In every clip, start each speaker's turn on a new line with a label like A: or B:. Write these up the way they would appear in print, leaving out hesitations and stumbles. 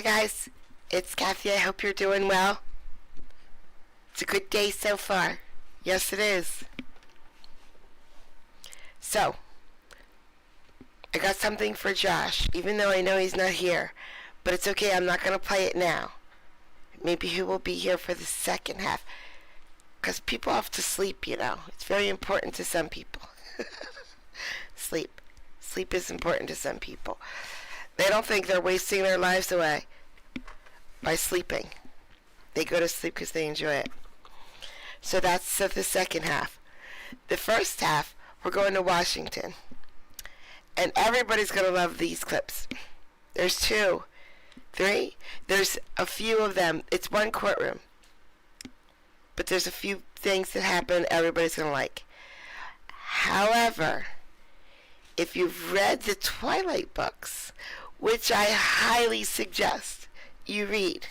A: guys, it's Kathy. I hope you're doing well. It's a good day so far. Yes, it is. So, I got something for Josh, even though I know he's not here. But it's okay, I'm not going to play it now. Maybe he will be here for the second half. Because people have to sleep, you know. It's very important to some people. Sleep. Sleep is important to some people. They don't think they're wasting their lives away by sleeping. They go to sleep because they enjoy it. So that's the second half. The first half, we're going to Washington. And everybody's going to love these clips. There's 2, 3. There's a few of them. It's one courtroom. But there's a few things that happen everybody's going to like. However, if you've read the Twilight books, which I highly suggest you read,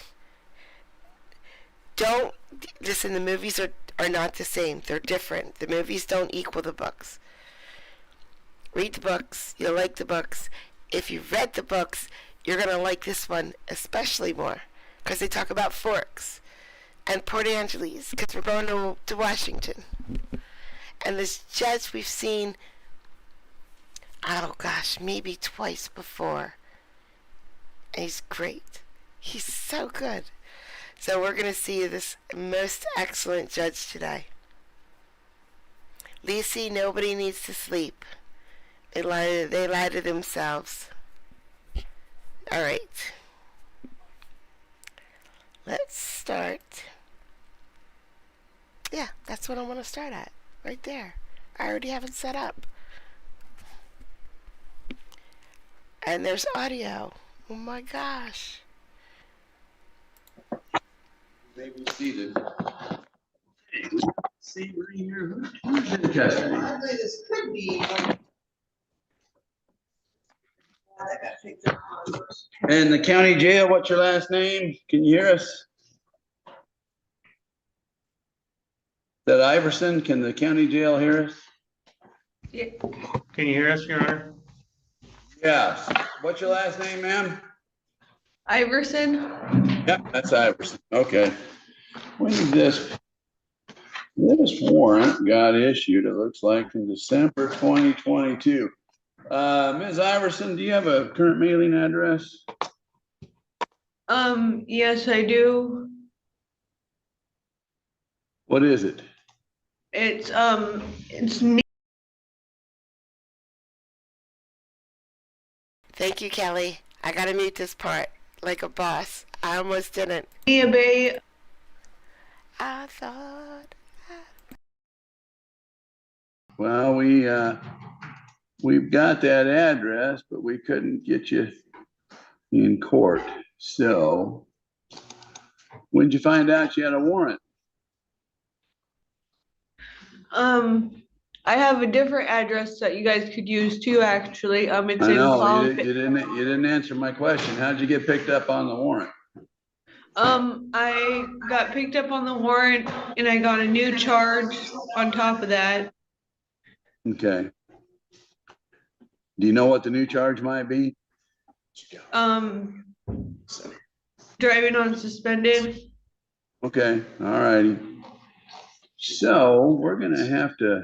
A: don't listen. The movies are not the same. They're different. The movies don't equal the books. Read the books. You'll like the books. If you've read the books, you're going to like this one especially more because they talk about forks and Port Angeles because we're going to Washington. And this judge we've seen, oh gosh, maybe twice before. And he's great. He's so good. So we're going to see this most excellent judge today. Lisi, nobody needs to sleep. They lie to themselves. All right. Let's start. Yeah, that's what I want to start at. Right there. I already have it set up. And there's audio. Oh my gosh.
B: Maybe seated. See right here. Who's in custody?
C: This could be.
B: And the county jail, what's your last name? Can you hear us? Is that Iverson? Can the county jail hear us?
D: Yeah. Can you hear us, Your Honor?
B: Yes. What's your last name, ma'am?
E: Iverson.
B: Yep, that's Iverson. Okay. When did this warrant got issued? It looks like in December 2022. Ms. Iverson, do you have a current mailing address?
E: Yes, I do.
B: What is it?
E: It's
A: Thank you, Kelly. I gotta mute this part like a boss. I almost didn't.
E: Nia Bay.
A: I thought.
B: Well, we've got that address, but we couldn't get you in court. So when did you find out you had a warrant?
E: I have a different address that you guys could use too, actually. It's
B: I
E: in
B: know,
E: Palm.
B: you didn't answer my question. How'd you get picked up on the warrant?
E: I got picked up on the warrant and I got a new charge on top of that.
B: Okay. Do you know what the new charge might be?
E: Driving on suspended.
B: Okay, all righty. So we're gonna have to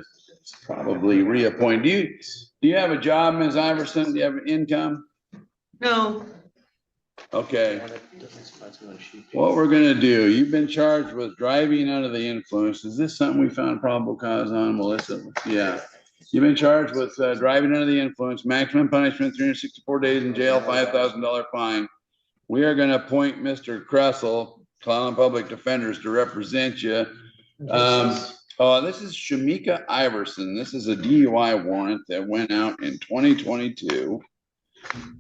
B: probably reappoint. Do you have a job, Ms. Iverson? Do you have an income?
E: No.
B: Okay. What we're gonna do, you've been charged with driving under the influence. Is this something we found probable cause on, Melissa? Yeah. You've been charged with driving under the influence, maximum punishment, 364 days in jail, $5,000 fine. We are gonna appoint Mr. Kressel, Clallam Public Defenders, to represent you. This is Shamika Iverson. This is a DUI warrant that went out in 2022.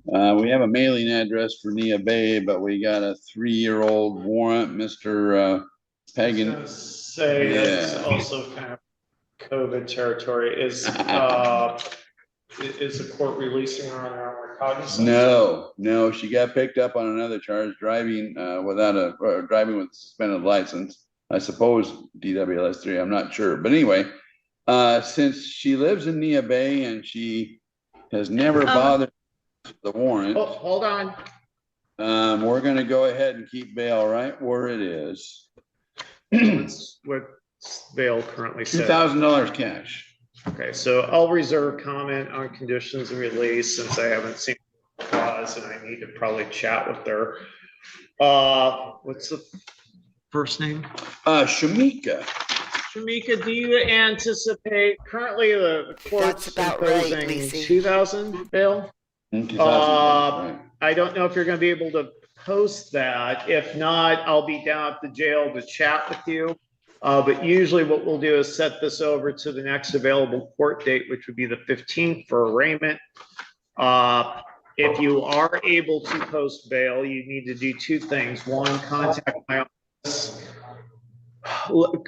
B: We have a mailing address for Nia Bay, but we got a 3-year-old warrant, Mr. Pagan.
D: Say that's also kind of COVID territory. Is the court releasing her on her own recognizance?
B: No, she got picked up on another charge, driving driving with a suspended license. I suppose DWLS 3, I'm not sure. But anyway, since she lives in Nia Bay and she has never bothered the warrant.
C: Oh, hold on.
B: we're gonna go ahead and keep bail right where it is.
D: What's bail currently set?
B: $2,000 cash.
D: Okay, so I'll reserve comment on conditions of release since I haven't seen the clause and I need to probably chat with her. What's the first name?
B: Shamika.
D: Shamika, do you anticipate currently the court's
A: about right,
D: imposing
A: Lacey.
D: 2,000 bail?
B: Right.
D: I don't know if you're going to be able to post that. If not, I'll be down at the jail to chat with you. But usually what we'll do is set this over to the next available court date, which would be the 15th for arraignment. If you are able to post bail, you need to do two things. One, contact my office,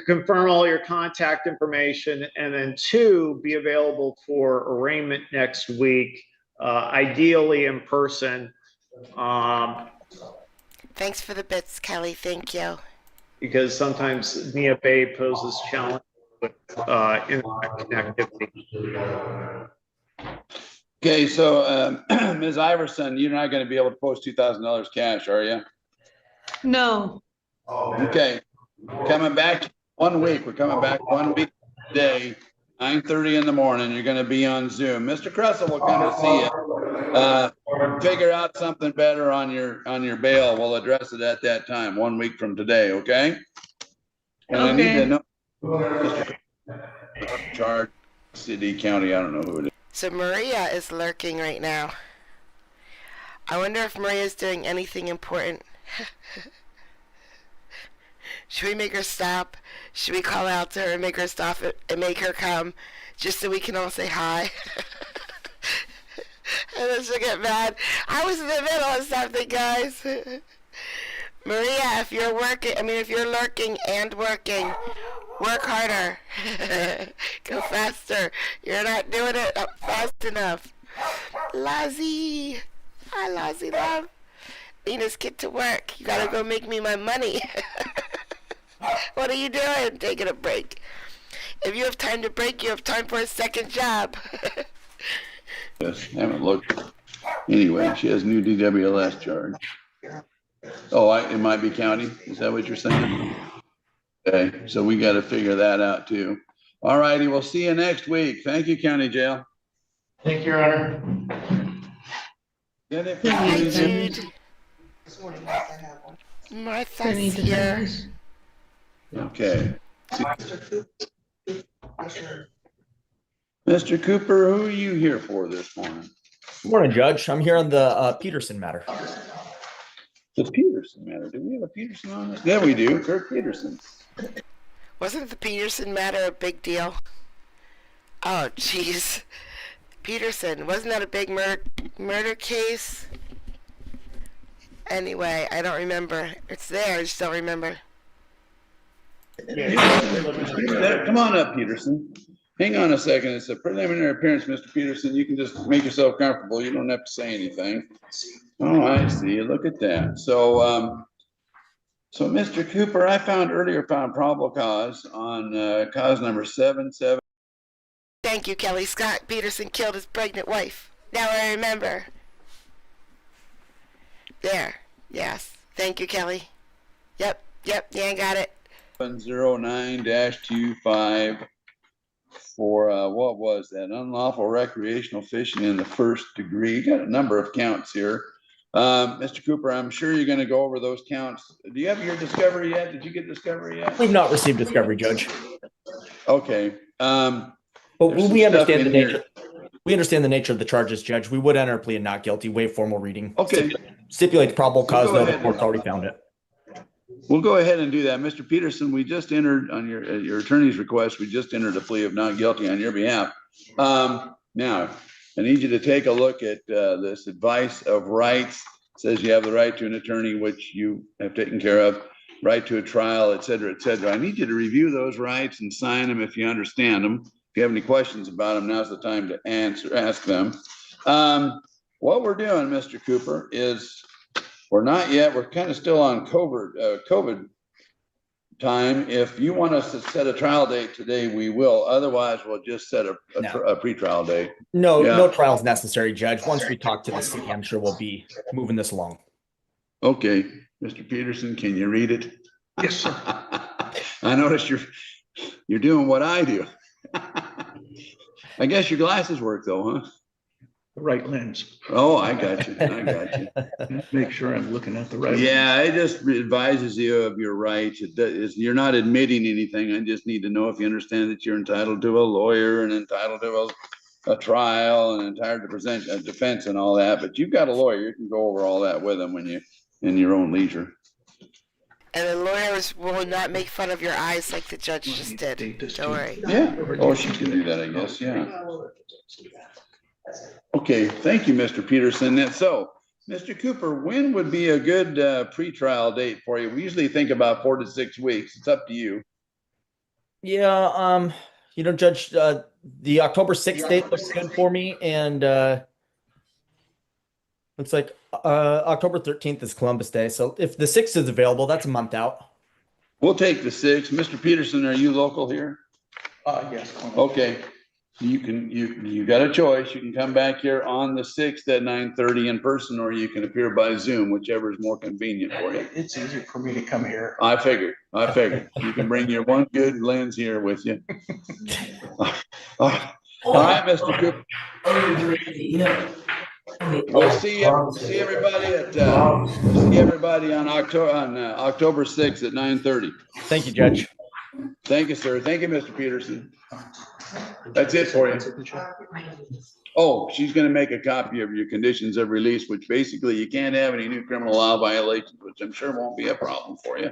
D: confirm all your contact information, and then two, be available for arraignment next week, ideally in person.
A: Thanks for the bits, Kelly. Thank you. Because
D: sometimes Nia Bay poses challenge with internet connectivity.
B: Okay, so Ms. Iverson, you're not going to be able to post $2,000 cash, are you?
E: No.
B: Okay, coming back 1 week. We're coming back 1 week today, 9:30 in the morning. You're going to be on Zoom. Mr. Kressel will come to see you. Figure out something better on your bail. We'll address it at that time, 1 week from today. Okay. And I need to know Mr. Charge, city, county. I don't know who it is.
A: So Maria is lurking right now. I wonder if Maria's doing anything important. Should we make her stop? Should we call out to her and make her stop and make her come just so we can all say hi? And then she'll get mad. I was in the middle of something, guys. Maria, if you're lurking and working, work harder. Go faster. You're not doing it fast enough. Lozzie. Hi, Lozzie, love. Venus, get to work. You gotta go make me my money. What are you doing? Taking a break. If you have time to break, you have time for a second job.
B: Yes, haven't looked. Anyway, she has new DWLS charge. Oh, it might be county. Is that what you're saying? Okay, so we got to figure that out too. All righty, we'll see you next week. Thank you, County Jail.
D: Thank you, Your Honor.
B: Get it?
A: Hi, Jude. Martha's here.
B: Okay. Mr. Cooper, who are you here for this morning?
C: Good morning, Judge. I'm here on the Peterson matter.
B: The Peterson matter. Do we have a Peterson on this? Yeah, we do. Kirk Peterson.
A: Wasn't the Peterson matter a big deal? Oh, jeez. Peterson, wasn't that a big murder case? Anyway, I don't remember. It's there, I just don't remember.
B: Come on up, Peterson. Hang on a second. It's a preliminary appearance, Mr. Peterson. You can just make yourself comfortable. You don't have to say anything. Oh, I see. Look at that. So, so Mr. Cooper, I found probable cause on cause number 77.
A: Thank you, Kelly. Scott Peterson killed his pregnant wife. Now I remember. There. Yes. Thank you, Kelly. Yep. Yeah, I got it.
B: 109-25 for what was that? Unlawful recreational fishing in the first degree. You got a number of counts here. Mr. Cooper, I'm sure you're going to go over those counts. Do you have your discovery yet? Did you get discovery yet?
C: We've not received discovery, Judge.
B: Okay.
C: But we understand the nature. We understand the nature of the charges, Judge. We would enter a plea of not guilty, waive formal reading.
B: Okay.
C: Stipulate probable cause. No, the court's already found it.
B: We'll go ahead and do that. Mr. Peterson, we just entered on your attorney's request. We just entered a plea of not guilty on your behalf. Now, I need you to take a look at this advice of rights. It says you have the right to an attorney, which you have taken care of, right to a trial, et cetera, et cetera. I need you to review those rights and sign them if you understand them. If you have any questions about them, now's the time to ask them. What we're doing, Mr. Cooper, is we're not yet, we're kind of still on COVID time. If you want us to set a trial date today, we will. Otherwise, we'll just set a pretrial date.
C: No trial is necessary, Judge. Once we talk to the city, I'm sure we'll be moving this along.
B: Okay, Mr. Peterson, can you read it?
F: Yes, sir.
B: I noticed you're doing what I do. I guess your glasses work though, huh?
F: The right lens.
B: Oh, I got you. I got you.
F: Make sure I'm looking at the right.
B: Yeah, it just advises you of your rights. You're not admitting anything. I just need to know if you understand that you're entitled to a lawyer and entitled to a trial and entitled to present a defense and all that. But you've got a lawyer. You can go over all that with them when you in your own leisure.
A: And the lawyers will not make fun of your eyes like the judge just did. Don't worry.
B: Yeah. Oh, she can do that, I guess. Yeah. Okay. Thank you, Mr. Peterson. And so, Mr. Cooper, when would be a good pretrial date for you? We usually think about 4 to 6 weeks. It's up to you.
C: Yeah, Judge, the October 6th date looks good for me, and looks like October 13th is Columbus Day. So if the 6th is available, that's a month out.
B: We'll take the 6th. Mr. Peterson, are you local here?
F: Yes.
B: Okay. You got a choice. You can come back here on the 6th at 9:30 in person, or you can appear by Zoom, whichever is more convenient for you.
F: It's easier for me to come here.
B: I figured. You can bring your one good lens here with you. All right, Mr. Cooper. We'll see everybody on October 6th at 9:30.
C: Thank you, Judge.
B: Thank you, sir. Thank you, Mr. Peterson. That's it for you. Oh, she's gonna make a copy of your conditions of release, which basically you can't have any new criminal law violations, which I'm sure won't be a problem for you.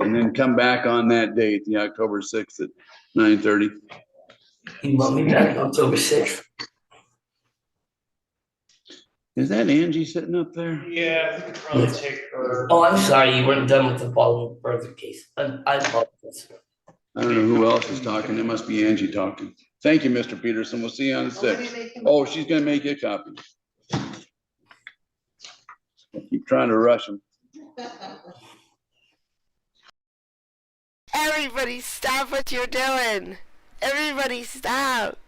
B: And then come back on that date, the October 6th at 9:30.
G: You want me back October 6th?
B: Is that Angie sitting up there?
D: Yeah, we could probably take her.
G: Oh, I'm sorry, you weren't done with the following further case. I apologize.
B: I don't know who else is talking. It must be Angie talking. Thank you, Mr. Peterson. We'll see you on the 6th. Oh, she's gonna make you a copy. I keep trying to rush them.
A: Everybody stop what you're doing. Everybody stop.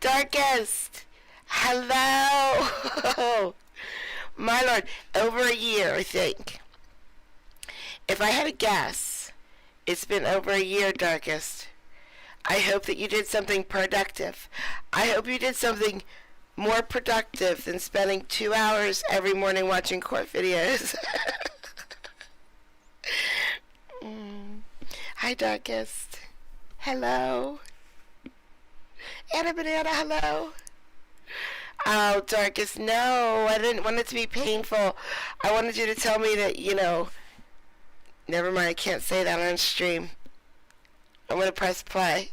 A: Darkest. Hello. My Lord, over a year, I think. If I had a guess, it's been over a year, Darkest. I hope that you did something productive. I hope you did something more productive than spending 2 hours every morning watching court videos. Hi, Darkest. Hello. Anna Banana, hello. Oh, Darkest, no. I didn't want it to be painful. I wanted you to tell me that, never mind, I can't say that on stream. I'm going to press play.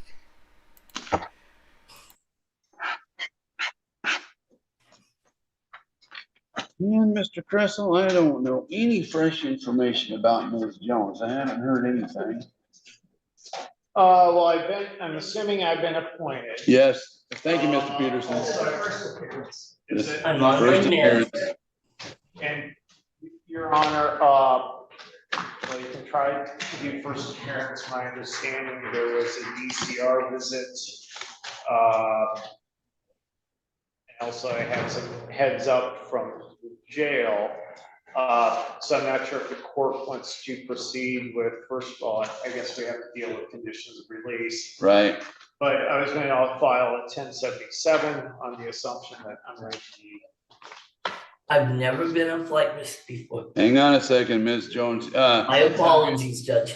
B: And Mr. Kressel, I don't know any fresh information about Ms. Jones. I haven't heard anything.
D: Well, I'm assuming I've been appointed.
B: Yes, thank you, Mr. Peterson.
G: I'm on
B: First
G: right now.
B: appearance.
D: And Your Honor, well, you can try to do first appearance. My understanding, there was a DCR visit. And also I had some heads up from the jail. So I'm not sure if the court wants to proceed with, first of all, I guess we have to deal with conditions of release.
B: Right.
D: But I was going to file a 1077 on the assumption that I'm going to be.
G: I've never been on flight risk before.
B: Hang on a second, Ms. Jones.
G: My apologies, Judge.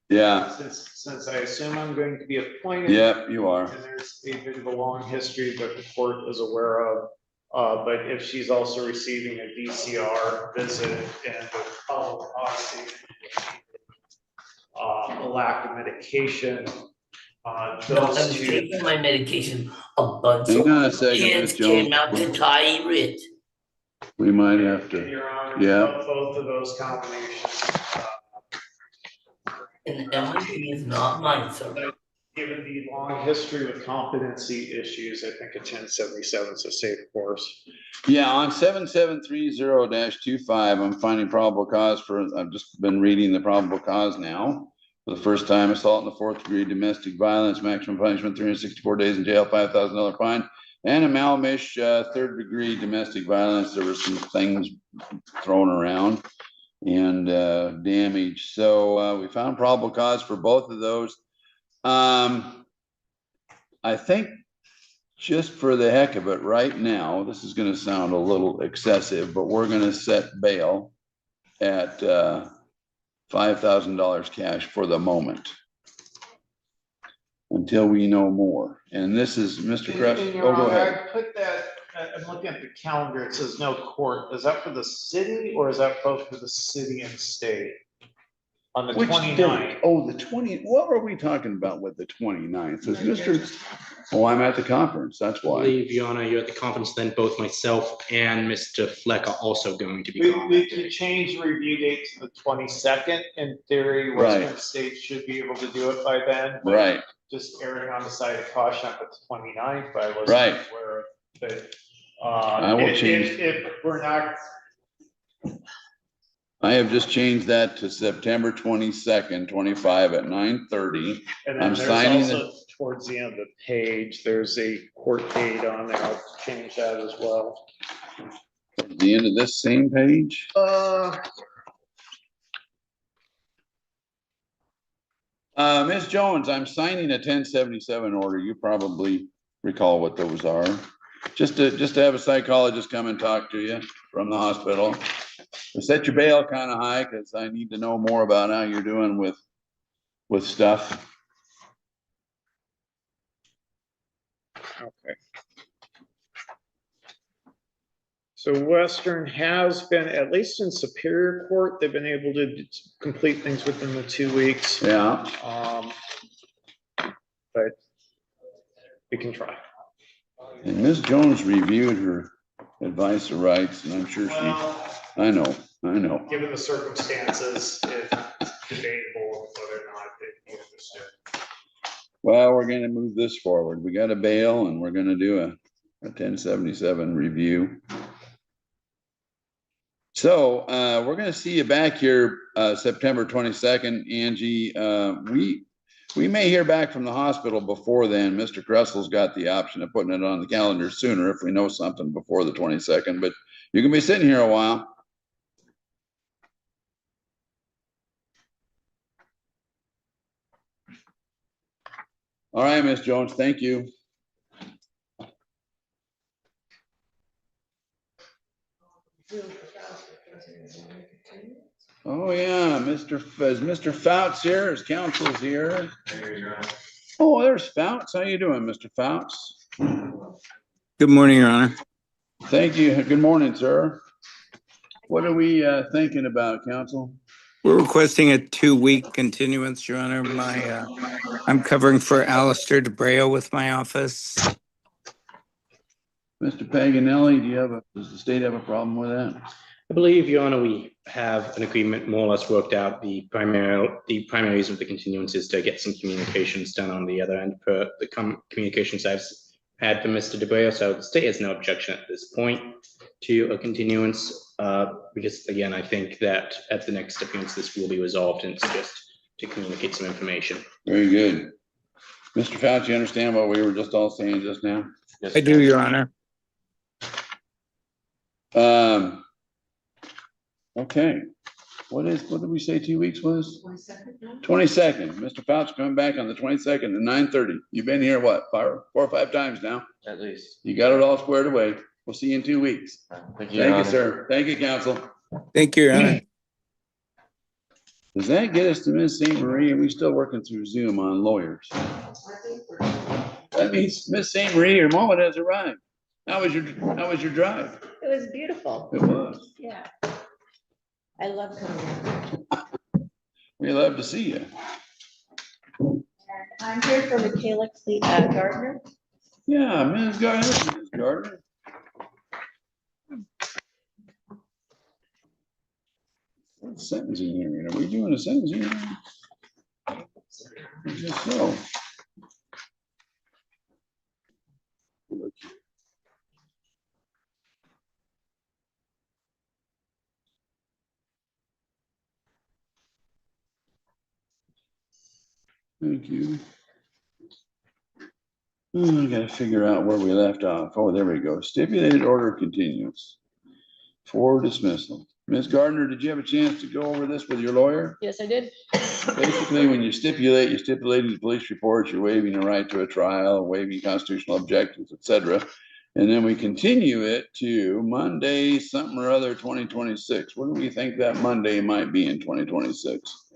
B: Yeah.
D: Since I assume I'm going to be appointed.
B: Yep, you are.
D: And there's a bit of a long history that the court is aware of. But if she's also receiving a DCR visit and a lack of medication,
G: No,
D: those
G: I'm
D: two.
G: taking my medication a bunch
B: Hang
G: of
B: on a second,
G: kids
B: Ms. Jones.
G: came out to tie it.
B: We might have to.
D: Your Honor,
B: Yeah.
D: both of those combinations.
G: And the MIP is not mine, sir.
D: Given the long history with competency issues, I think a 1077 is a safe course.
B: Yeah, on 7730-25, I'm finding probable cause I've just been reading the probable cause now. For the first time, assault in the 4th degree, domestic violence, maximum punishment, 364 days in jail, $5,000 fine. And a Malmish, third degree domestic violence. There were some things thrown around and damage. So we found probable cause for both of those. I think just for the heck of it right now, this is going to sound a little excessive, but we're going to set bail at $5,000 cash for the moment until we know more. And this is Mr. Crest.
D: And,
B: Oh,
D: Your
B: go
D: Honor,
B: ahead.
D: I put that, I'm looking at the calendar, it says no court. Is that for the city or is that both for the city and state? On the
B: Which
D: 29th.
B: date? Oh, the 20, what were we talking about with the 29th? Is Mr. Oh, I'm at the conference, that's
H: I
B: why.
H: believe, Your Honor, you're at the conference, then both myself and Mr. Fleck are also going to be
D: We
H: gone.
D: could change the review date to the 22nd. In theory,
B: Right.
D: Western states should be able to do it by then. but
B: Right,
D: Just erring on the side of caution at the 29th, I wasn't
B: Right.
D: aware of. But
B: I will change.
D: if we're not,
B: I have just changed that to September 22nd, 25 at 9:30.
D: and
B: I'm
D: then
B: signing
D: there's also towards the end of the page, there's a court date on there. I'll change that as well.
B: The end of this same page. Ms. Jones, I'm signing a 1077 order. You probably recall what those are. Just to have a psychologist come and talk to you from the hospital. To set your bail kind of high because I need to know more about how you're doing with stuff.
D: Okay. So Western has been, at least in Superior Court, they've been able to complete things within the 2 weeks.
B: Yeah.
D: But we can try.
B: And Ms. Jones reviewed her advice of rights, and I'm sure
D: Well,
B: I know.
D: given the circumstances, it's debatable whether or not they'd be interested.
B: Well, we're gonna move this forward. We got a bail and we're gonna do a 1077 review. So, we're gonna see you back here, September 22nd, Angie. We may hear back from the hospital before then. Mr. Kressel's got the option of putting it on the calendar sooner if we know something before the 22nd, but you can be sitting here a while. All right, Ms. Jones, thank you. Oh, yeah, is Mr. Fouts here? His counsel's here. Oh, there's Fouts. How you doing, Mr. Fouts?
I: Good morning, Your Honor.
B: Thank you. Good morning, sir. What are we thinking about, counsel?
I: We're requesting a 2-week continuance, Your Honor. I'm covering for Alistair DeBreo with my office.
B: Mr. Paganelli, does the state have a problem with that?
H: I believe, Your Honor, we have an agreement more or less worked out. The primary reason for the continuance is to get some communications done on the other end for the communications I've had for Mr. DeBreo. So the state has no objection at this point to a continuance, because again, I think that at the next appearance, this will be resolved and it's just to communicate some information.
B: Very good. Mr. Fouts, you understand what we were just all saying just now?
H: Yes,
I: I do, Your Honor.
B: Okay. What did we say 2 weeks was? 22nd. Mr. Fouts coming back on the 22nd at 9:30. You've been here, what, 4 or 5 times now?
J: At least.
B: You got it all squared away. We'll see you in 2 weeks.
J: Thank you,
B: Thank you,
J: Your
B: sir. Thank you, counsel.
I: Thank you, Your Honor.
B: Does that get us to Ms. St. Marie? Are we still working through Zoom on lawyers? That means Ms. St. Marie, your moment has arrived. How was your drive?
K: It was beautiful.
B: It was.
K: Yeah. I love coming down.
B: We love to see you.
K: I'm here for Michaela Gardner.
B: Yeah, Ms. Gardner. Ms. Gardner. Sentencing hearing. Are we doing a sentencing hearing? I guess so. Thank you. I gotta figure out where we left off. Oh, there we go. Stipulated order continuance for dismissal. Ms. Gardner, did you have a chance to go over this with your lawyer?
K: Yes, I did.
B: Basically, when you stipulate, you're stipulating the police reports, you're waiving the right to a trial, waiving constitutional objections, etc. And then we continue it to Monday, something or other, 2026. What do we think that Monday might be in 2026?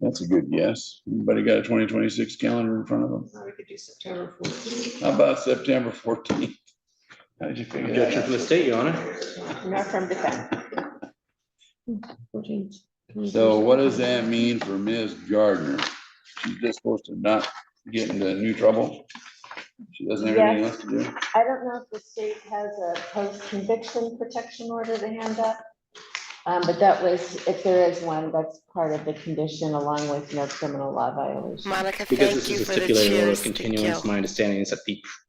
B: That's a good guess. Anybody got a 2026 calendar in front of them?
K: We could do September 14th.
B: How about September 14th? How did you figure that
H: Objection
B: out?
H: from the state, Your Honor.
K: Not from defense. 14th.
B: So what does that mean for Ms. Gardner? She's just supposed to not get into new trouble? She doesn't have anything else to do?
K: I don't know if the state has a post-conviction protection order to hand up. But that was, if there is one, that's part of the condition along with no criminal law violation.
A: Monica,
H: Because
A: thank
H: this
A: you
H: is a
A: for the
H: stipulated order of
A: cheers to
H: continuance,
A: kill.
H: my understanding is that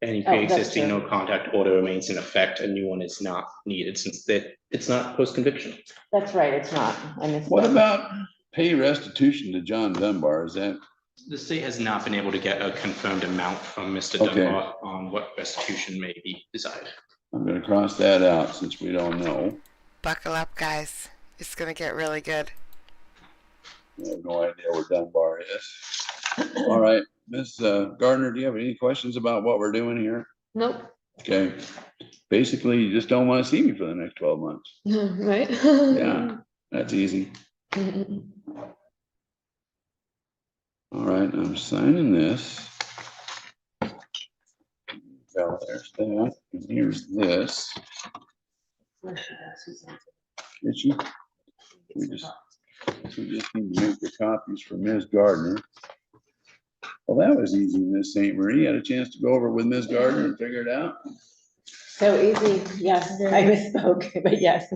H: any
K: Oh, that's
H: pre-existing
K: true.
H: no contact order remains in effect. A new one is not needed since it's not post-conviction.
K: That's right, it's not. I missed
B: What
K: that.
B: about pay restitution to John Dunbar? Is that,
H: The state has not been able to get a confirmed amount from Mr.
B: Okay.
H: Dunbar on what restitution may be desired.
B: I'm gonna cross that out since we don't know.
A: Buckle up, guys. It's gonna get really good.
B: I have no idea where Dunbar is. All right, Ms. Gardner, do you have any questions about what we're doing here?
K: Nope.
B: Okay, basically, you just don't want to see me for the next 12 months.
K: Right?
B: Yeah, that's easy. All right, I'm signing this. There's that, and here's this. Did you? We just need to make the copies for Ms. Gardner. Well, that was easy, Miss St. Marie. Had a chance to go over with Ms. Gardner and figure it out.
K: So easy, yes, I misspoke, but yes.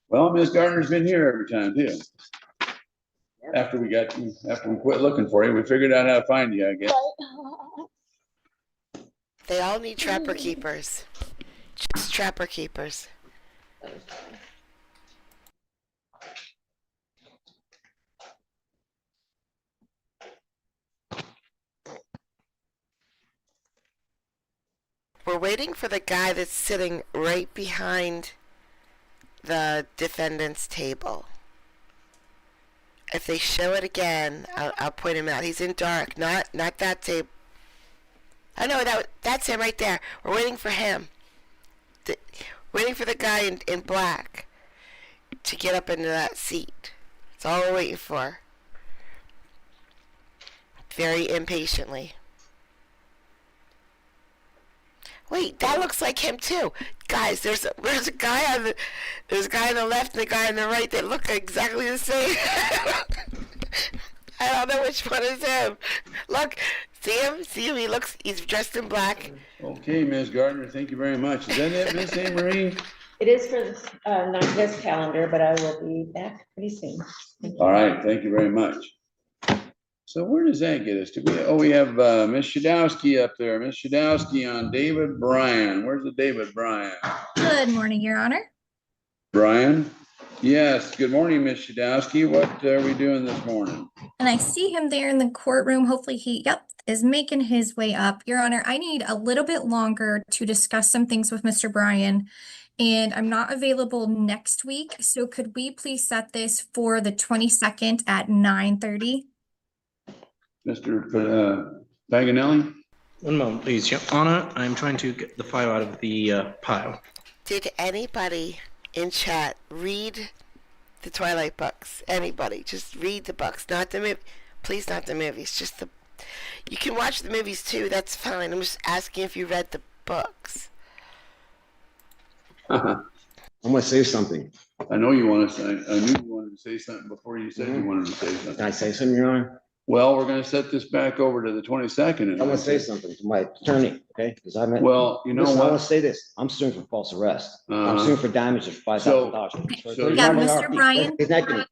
B: Well, Ms. Gardner's been here every time too. After we quit looking for you, we figured out how to find you, I guess.
A: They all need trapper keepers. Just trapper keepers. We're waiting for the guy that's sitting right behind the defendant's table. If they show it again, I'll point him out. He's in dark, not that table. I know that's him right there. We're waiting for him. Waiting for the guy in black to get up into that seat. That's all we're waiting for. Very impatiently. Wait, that looks like him too. Guys, there's a guy on the left and a guy on the right that look exactly the same. I don't know which one is him. Look, see him? He's dressed in black.
B: Okay, Ms. Gardner, thank you very much. Is that it, Miss St. Marie?
K: It is for not this calendar, but I will be back pretty soon. Thank you.
B: All right, thank you very much. So where does that get us to? We have Ms. Shadowski up there. Ms. Shadowski on David Bryan. Where's the David Bryan?
J: Good morning, Your Honor.
B: Bryan? Yes, good morning, Ms. Shadowski. What are we doing this morning?
J: And I see him there in the courtroom. Hopefully he, is making his way up. Your Honor, I need a little bit longer to discuss some things with Mr. Bryan, and I'm not available next week. So could we please set this for the 22nd at 9:30?
B: Mr. Paganelli?
H: One moment, please, Your Honor. I'm trying to get the file out of the pile.
A: Did anybody in chat read the Twilight books? Anybody? Just read the books, not the movie. Please, not the movies. Just the. You can watch the movies too. That's fine. I'm just asking if you read the books.
L: I'm gonna say something.
B: I know you want to say. I knew you wanted to say something before you said you wanted to say something.
L: Can I say something, Your Honor?
B: Well, we're going to set this back over to the 22nd.
L: I want to say something to my attorney, okay? Because I meant.
B: Well, you know
L: Listen, I want
B: what?
L: to say this. I'm suing for false arrest. I'm
B: Uh-huh.
L: suing for damages of $5,000.
B: So
J: Yeah, Mr. Bryan.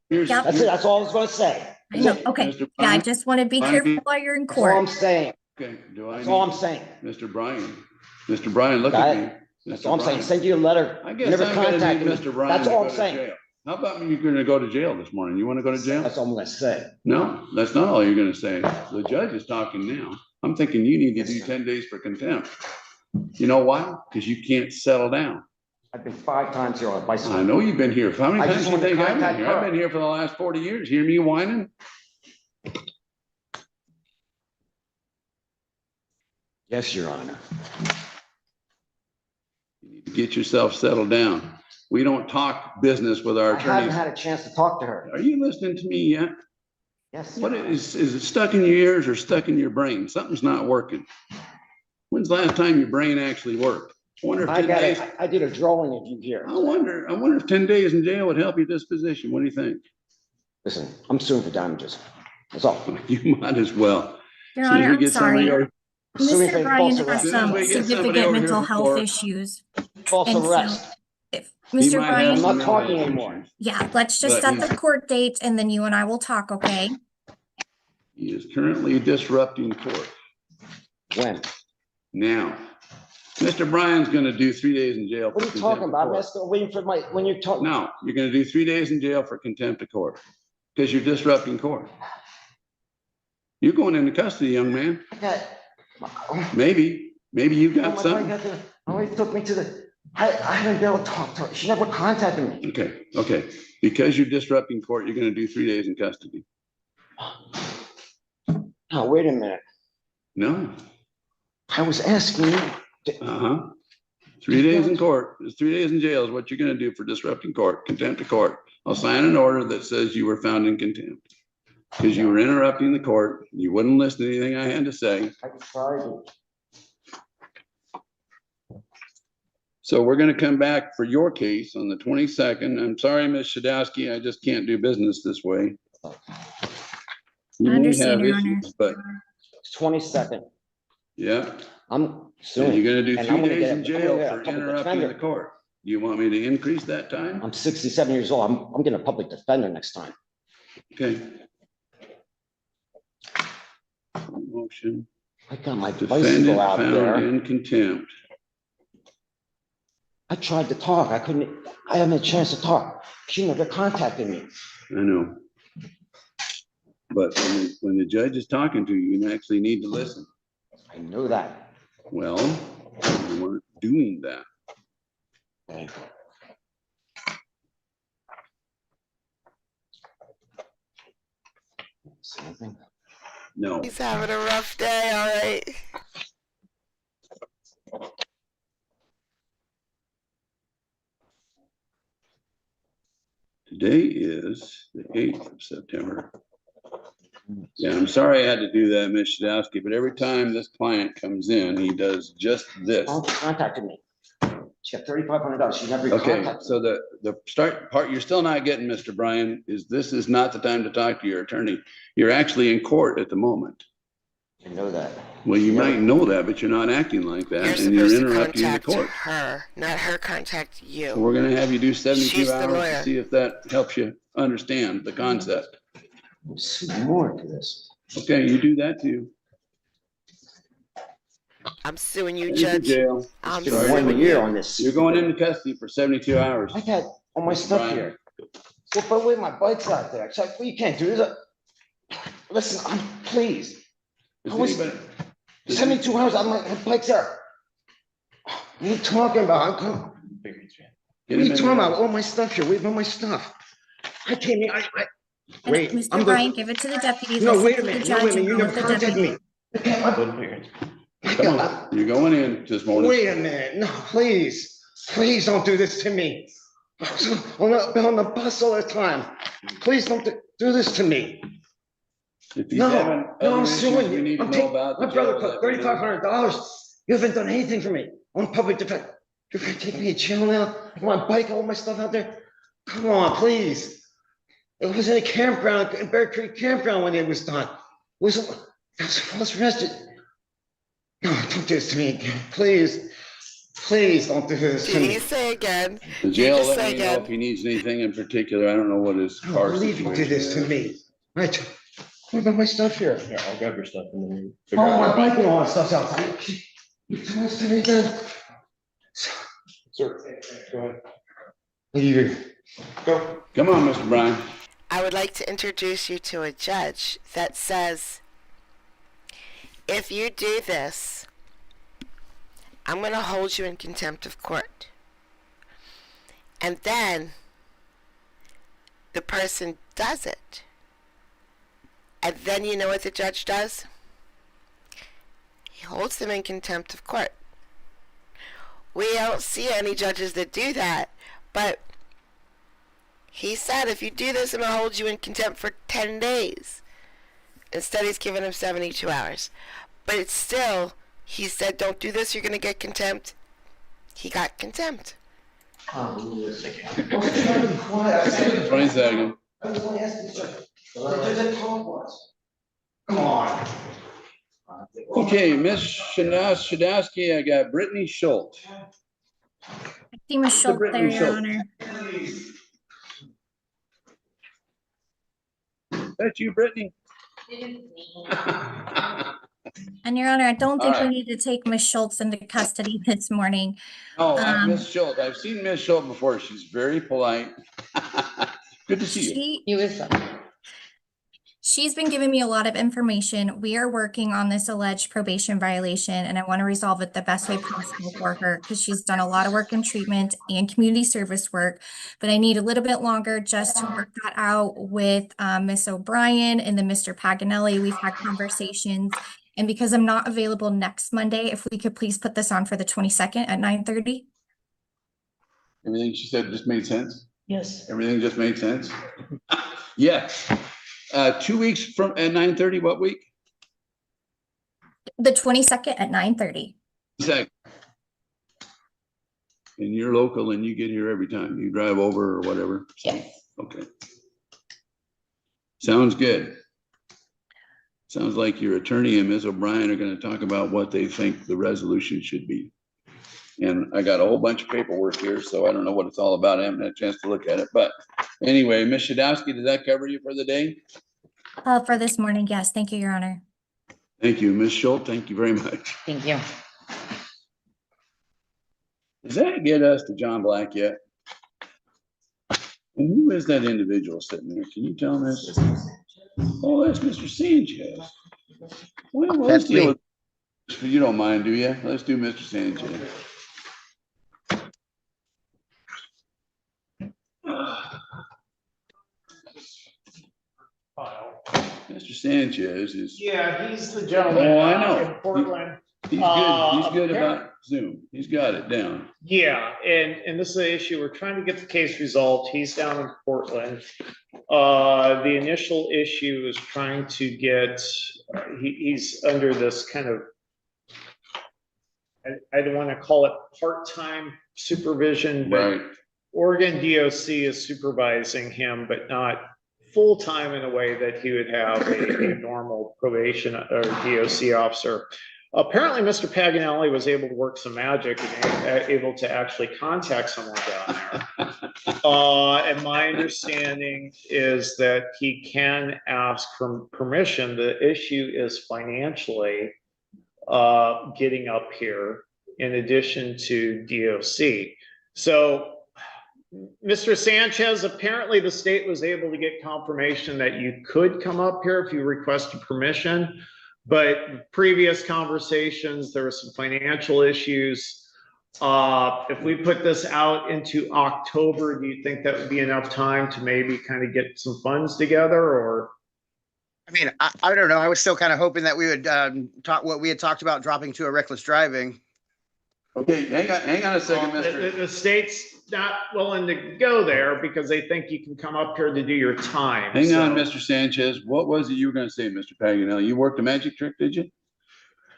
B: Here's-
J: Yep.
L: That's it. That's all I was going to say.
J: I know, okay.
B: Mr.
J: Yeah, I
B: Bryan?
J: just want to be
B: Bryan?
J: careful while you're in
L: That's all I'm
J: court.
L: saying.
B: Okay, do I
L: That's all I'm
B: need,
L: saying.
B: Mr. Bryan? Mr. Bryan, look
L: Got
B: at
L: it?
B: me.
L: That's
B: Mr.
L: all I'm saying.
B: Bryan.
L: Send you a letter.
B: I
L: You
B: guess
L: never
B: I'm gonna need
L: contacted me.
B: Mr. Bryan
L: That's
B: to
L: all
B: go
L: I'm
B: to
L: saying.
B: jail. How about you're gonna go to jail this morning? You wanna go to jail?
L: That's all I'm gonna say.
B: No, that's not all you're gonna say. The judge is talking now. I'm thinking you need to do 10 days for contempt. You know why? Because you can't settle down.
L: I've been 5 times here on a bicycle.
B: I know you've been here. How many
L: I
B: times
L: just
B: do you
L: want to
B: think I've been
L: contact
B: here?
L: her.
B: I've been here for the last 40 years. Hear me whining?
L: Yes, Your Honor.
B: You need to get yourself settled down. We don't talk business with our
L: I haven't
B: attorneys.
L: had a chance to talk to her.
B: Are you listening to me yet?
L: Yes.
B: What
L: Your Honor.
B: is it stuck in your ears or stuck in your brain? Something's not working. When's the last time your brain actually worked? I wonder if 10 days.
L: I did a drawing of you here.
B: I wonder if 10 days in jail would help your disposition. What do you think?
L: Listen, I'm suing for damages. That's all.
B: You might as well.
J: Your
B: As soon as
J: Honor,
B: we
J: I'm
B: get somebody
J: sorry.
B: over-
L: Suing
J: Mr.
L: for
J: Bryan
L: false
J: has
L: arrest.
B: As soon as
J: some
B: we get somebody
J: significant
B: over here
J: mental
B: for
J: health
B: court.
J: issues.
L: False
J: And so,
L: arrest.
J: if
B: He
J: Mr.
B: might have
J: Bryan,
L: I'm
B: some
L: not talking
B: mental
L: anymore.
B: issues.
J: yeah, let's just
B: But
J: set the court date and then you and I will talk, okay?
B: He is currently disrupting court.
L: When?
B: Now, Mr. Bryan's gonna do 3 days in jail.
L: What are
B: for
L: you talking
B: contempt of
L: about? I'm
B: court.
L: still waiting for my, when you're talking.
B: No, you're gonna do 3 days in jail for contempt of court because you're disrupting court. You're going into custody, young man. Maybe you got something.
L: Always took me to the, I haven't been able to talk to her. She never contacted me.
B: Okay. Because you're disrupting court, you're gonna do 3 days in custody.
L: Now, wait a minute.
B: No,
L: I was asking you.
B: uh-huh. 3 days in court, it's 3 days in jail is what you're gonna do for disrupting court, contempt of court. I'll sign an order that says you were found in contempt. Because you were interrupting the court, you wouldn't listen to anything I had to say.
L: I tried to.
B: So we're gonna come back for your case on the 22nd. I'm sorry, Ms. Shadowski, I just can't do business this way. You may
J: Understand,
B: have
J: Your Honor.
B: issues, but
L: 22nd.
B: yeah,
L: I'm
B: and
L: suing.
B: you're gonna do
L: And
B: 3
L: I'm gonna
B: days
L: get
B: in
L: I'm
B: jail
L: gonna get a
B: for
L: public
B: interrupting the
L: defender.
B: court. Do you want me to increase that time?
L: I'm 67 years old. I'm getting a public defender next time.
B: Okay. Motion,
L: I got my
B: defendant
L: bicycle out
B: found
L: there.
B: in contempt.
L: I tried to talk. I couldn't, I haven't had a chance to talk. She never contacted me.
B: I know. But when the judge is talking to you, you actually need to listen.
L: I know that.
B: Well, you weren't doing that.
L: Okay. See anything?
B: No.
A: He's having a rough day, all right.
B: Today is the 8th of September. Yeah, I'm sorry I had to do that, Ms. Shadowski, but every time this client comes in, he does just this.
L: Oh, she contacted me. She got $3,500. She never
B: Okay,
L: contacted me.
B: so the start part you're still not getting, Mr. Bryan, is this is not the time to talk to your attorney. You're actually in court at the moment.
L: I know that.
B: Well, you might know that, but you're not acting like that,
A: You're
B: and you're
A: supposed to
B: interrupting the
A: contact
B: court.
A: her, not her contact
B: So
A: you.
B: we're gonna have you do 72
A: She's the
B: hours
A: lawyer.
B: to see if that helps you understand the concept.
L: There's more to this.
B: Okay, you do that too.
A: I'm suing you,
B: Send you to
A: Judge.
B: jail.
A: I'm
L: It's been 1
A: suing
L: year
A: you.
L: on this.
B: You're going into custody for 72 hours.
L: I've had all my stuff
B: Brian.
L: here. So, but wait, my bike's out there. It's like, well, you can't do this. Listen, please.
B: Does
L: I was-
B: anybody-
L: 72 hours, my bike's there. What are you talking about?
B: Get
L: What are
B: him
L: you
B: in
L: talking
B: there.
L: about? All my stuff here. Where's all my stuff? I came in,
J: And
L: wait.
J: Mr.
L: I'm
J: Bryan,
L: the,
J: give it to the deputy.
L: no,
J: listen
L: wait a
J: to the
L: minute.
J: judge,
L: No, wait a
J: and
L: minute. You
J: go
L: never
J: with the
L: contacted
J: deputy.
L: me. I
B: Come
L: got-
B: on, you're going in this morning.
L: Wait a minute. No, please. Please don't do this to me. I'm on the bus all the time. Please don't do this to me.
B: If he's
L: No,
B: having
L: no,
B: other
L: I'm
B: issues
L: suing
B: we
L: you.
B: need to
L: I'm
B: know
L: taking,
B: about.
L: my
B: the
L: brother
B: jail,
L: put
B: let me know.
L: $3,500. You haven't done anything for me. I'm public defense. You're gonna take me to jail now? I got my bike, all my stuff out there? Come on, please. It was in a campground, in Bear Creek Campground when it was done. It was false arrested. No, don't do this to me again. Please. Please don't do this to
A: Did
L: me.
A: he say again?
B: The jail
A: Just
B: let
A: say
B: me know
A: again.
B: if he needs anything in particular. I don't know what his
L: I
B: car
L: don't believe you
B: situation
L: did this to
B: is.
L: me. Right. What about my stuff here?
C: Yeah, I'll grab your stuff and then.
L: Oh, my bike and all that stuff's outside. You tell us to me again?
C: Sir, go ahead.
L: What do you,
B: Go. Come on, Mr. Bryan.
A: I would like to introduce you to a judge that says, if you do this, I'm going to hold you in contempt of court. And then the person does it. And then you know what the judge does? He holds them in contempt of court. We don't see any judges that do that, but he said, if you do this, I'm going to hold you in contempt for 10 days. Instead, he's giving him 72 hours. But it's still, he said, don't do this, you're going to get contempt. He got contempt.
B: 20 seconds.
D: Come on.
B: Okay, Miss Shadowski, I got Brittany Schultz.
J: I see Ms. Schultz there,
B: Brittany
J: Your
B: Schultz.
J: Honor.
B: That's you, Brittany?
J: And Your Honor, I don't think
B: All
J: we
B: right.
J: need to take Ms. Schultz into custody this morning.
B: Miss Schultz. I've seen Miss Schultz before. She's very polite. Good to see you.
K: You as well.
J: She's been giving me a lot of information. We are working on this alleged probation violation, and I want to resolve it the best way possible for her because she's done a lot of work in treatment and community service work. But I need a little bit longer just to work that out with Ms. O'Brien and then Mr. Paganelli. We've had conversations. And because I'm not available next Monday, if we could please put this on for the 22nd at 9:30.
B: Everything she said just made sense?
F: Yes.
B: Everything just made sense? Yes. 2 weeks from at 9:30, what week?
J: The 22nd at 9:30.
B: Second. And you're local and you get here every time. You drive over or whatever?
K: Yes.
B: Okay. Sounds good. Sounds like your attorney and Ms. O'Brien are going to talk about what they think the resolution should be. And I got a whole bunch of paperwork here, so I don't know what it's all about. I haven't had a chance to look at it. But anyway, Ms. Shadowski, does that cover you for the day?
J: For this morning, yes. Thank you, Your Honor.
B: Thank you. Ms. Schultz, thank you very much.
K: Thank you.
B: Does that get us to John Black yet? And who is that individual sitting there? Can you tell me? Oh, that's Mr. Sanchez. Well, let's deal with, if you don't mind, do you? Let's do Mr. Sanchez. Mr. Sanchez is.
D: Yeah, he's the gentleman.
B: Oh, I know.
D: In Portland.
B: He's good. He's good
D: Apparently-
B: about Zoom. He's got it down.
D: Yeah, and this is the issue. We're trying to get the case resolved. He's down in Portland. The initial issue is trying to get, he's under this kind of, I don't want to call it part-time supervision, but
B: Right.
D: Oregon DOC is supervising him, but not full-time in a way that he would have a normal probation or DOC officer. Apparently, Mr. Paganelli was able to work some magic and able to actually contact someone down there. And my understanding is that he can ask for permission. The issue is financially getting up here in addition to DOC. So, Mr. Sanchez, apparently the state was able to get confirmation that you could come up here if you requested permission. But previous conversations, there were some financial issues. If we put this out into October, do you think that would be enough time to maybe kind of get some funds together, or?
M: I mean, I don't know. I was still kind of hoping that we would talk what we had talked about dropping to a reckless driving.
B: Okay, hang on a second, Mr.
D: The state's not willing to go there because they think you can come up here to do your time.
B: Hang on, Mr. Sanchez. What was it you were going to say, Mr. Paganelli? You worked a magic trick, did you?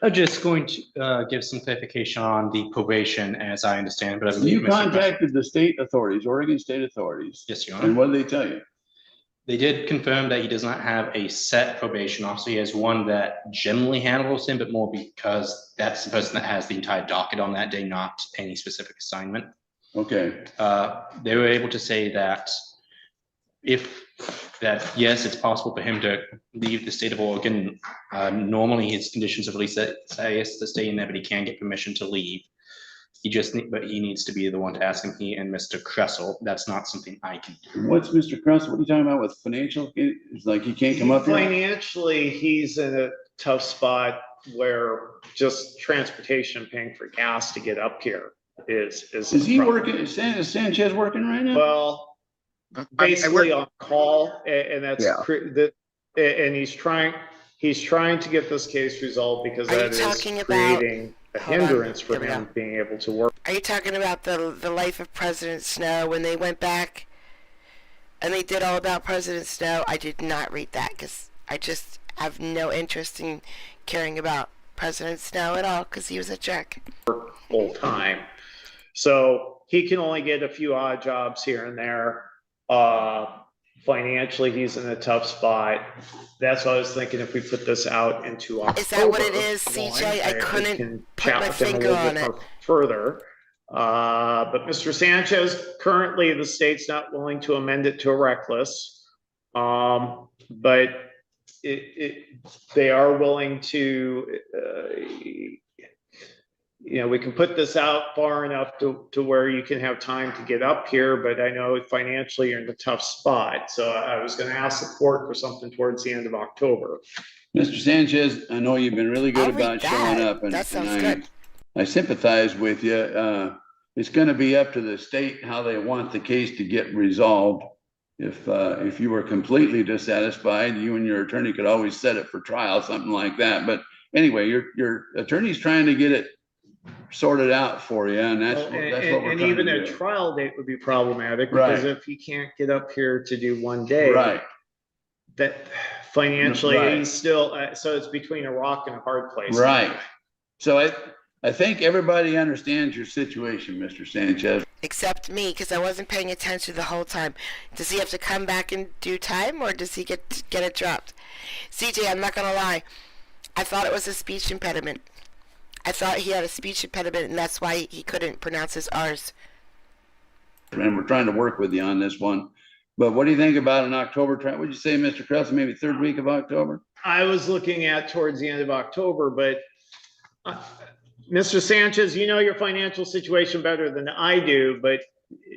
H: I'm just going to give some clarification on the probation, as I understand, but I believe
B: You contacted the state authorities, Oregon state authorities.
H: Yes, Your
B: And
H: Honor.
B: what did they tell you?
H: They did confirm that he does not have a set probation officer. He has one that generally handles him, but more because that's the person that has the entire docket on that day, not any specific assignment.
B: Okay.
H: They were able to say that yes, it's possible for him to leave the state of Oregon. Normally his conditions of release say to stay in there, but he can get permission to leave. But he needs to be the one to ask him, he and Mr. Kressel. That's not something I can do.
B: What's Mr. Kressel? What are you talking about with financial? It's like he can't come up here?
D: Financially, he's in a tough spot where just transportation, paying for gas to get up here is.
B: Is he working? Is Sanchez working right now?
D: Well, basically on call, and that's and he's trying to get this case resolved because that is creating a hindrance for him being able to work.
A: Are you talking about the life of President Snow when they went back and they did all about President Snow? I did not read that because I just have no interest in caring about President Snow at all because he was a jerk.
D: Full time. So he can only get a few odd jobs here and there. Financially, he's in a tough spot. That's what I was thinking. If we put this out into October,
A: is that what it is, CJ? I couldn't put my finger on it
D: further. But Mr. Sanchez, currently the state's not willing to amend it to a reckless, but they are willing to. We can put this out far enough to where you can have time to get up here, but I know financially you're in a tough spot. So I was going to ask the court for something towards the end of October.
B: Mr. Sanchez, I know you've been really good about showing up, and,
A: that sounds good.
B: I sympathize with you. It's going to be up to the state how they want the case to get resolved. If you were completely dissatisfied, you and your attorney could always set it for trial, something like that. But anyway, your attorney's trying to get it sorted out for you, and that's what we're trying
D: and even
B: to
D: a
B: do.
D: trial date would be problematic because if he can't get up here to do one day, that financially he's still so it's between a rock and a hard place.
B: Right. So I think everybody understands your situation, Mr. Sanchez.
A: Except me, because I wasn't paying attention the whole time. Does he have to come back in due time, or does he get it dropped? CJ, I'm not gonna lie. I thought it was a speech impediment. I thought he had a speech impediment, and that's why he couldn't pronounce his R's.
B: And we're trying to work with you on this one. But what do you think about an October trial? Would you say, Mr. Krause, maybe third week of October?
D: I was looking at towards the end of October, but Mr. Sanchez, you know your financial situation better than I do, but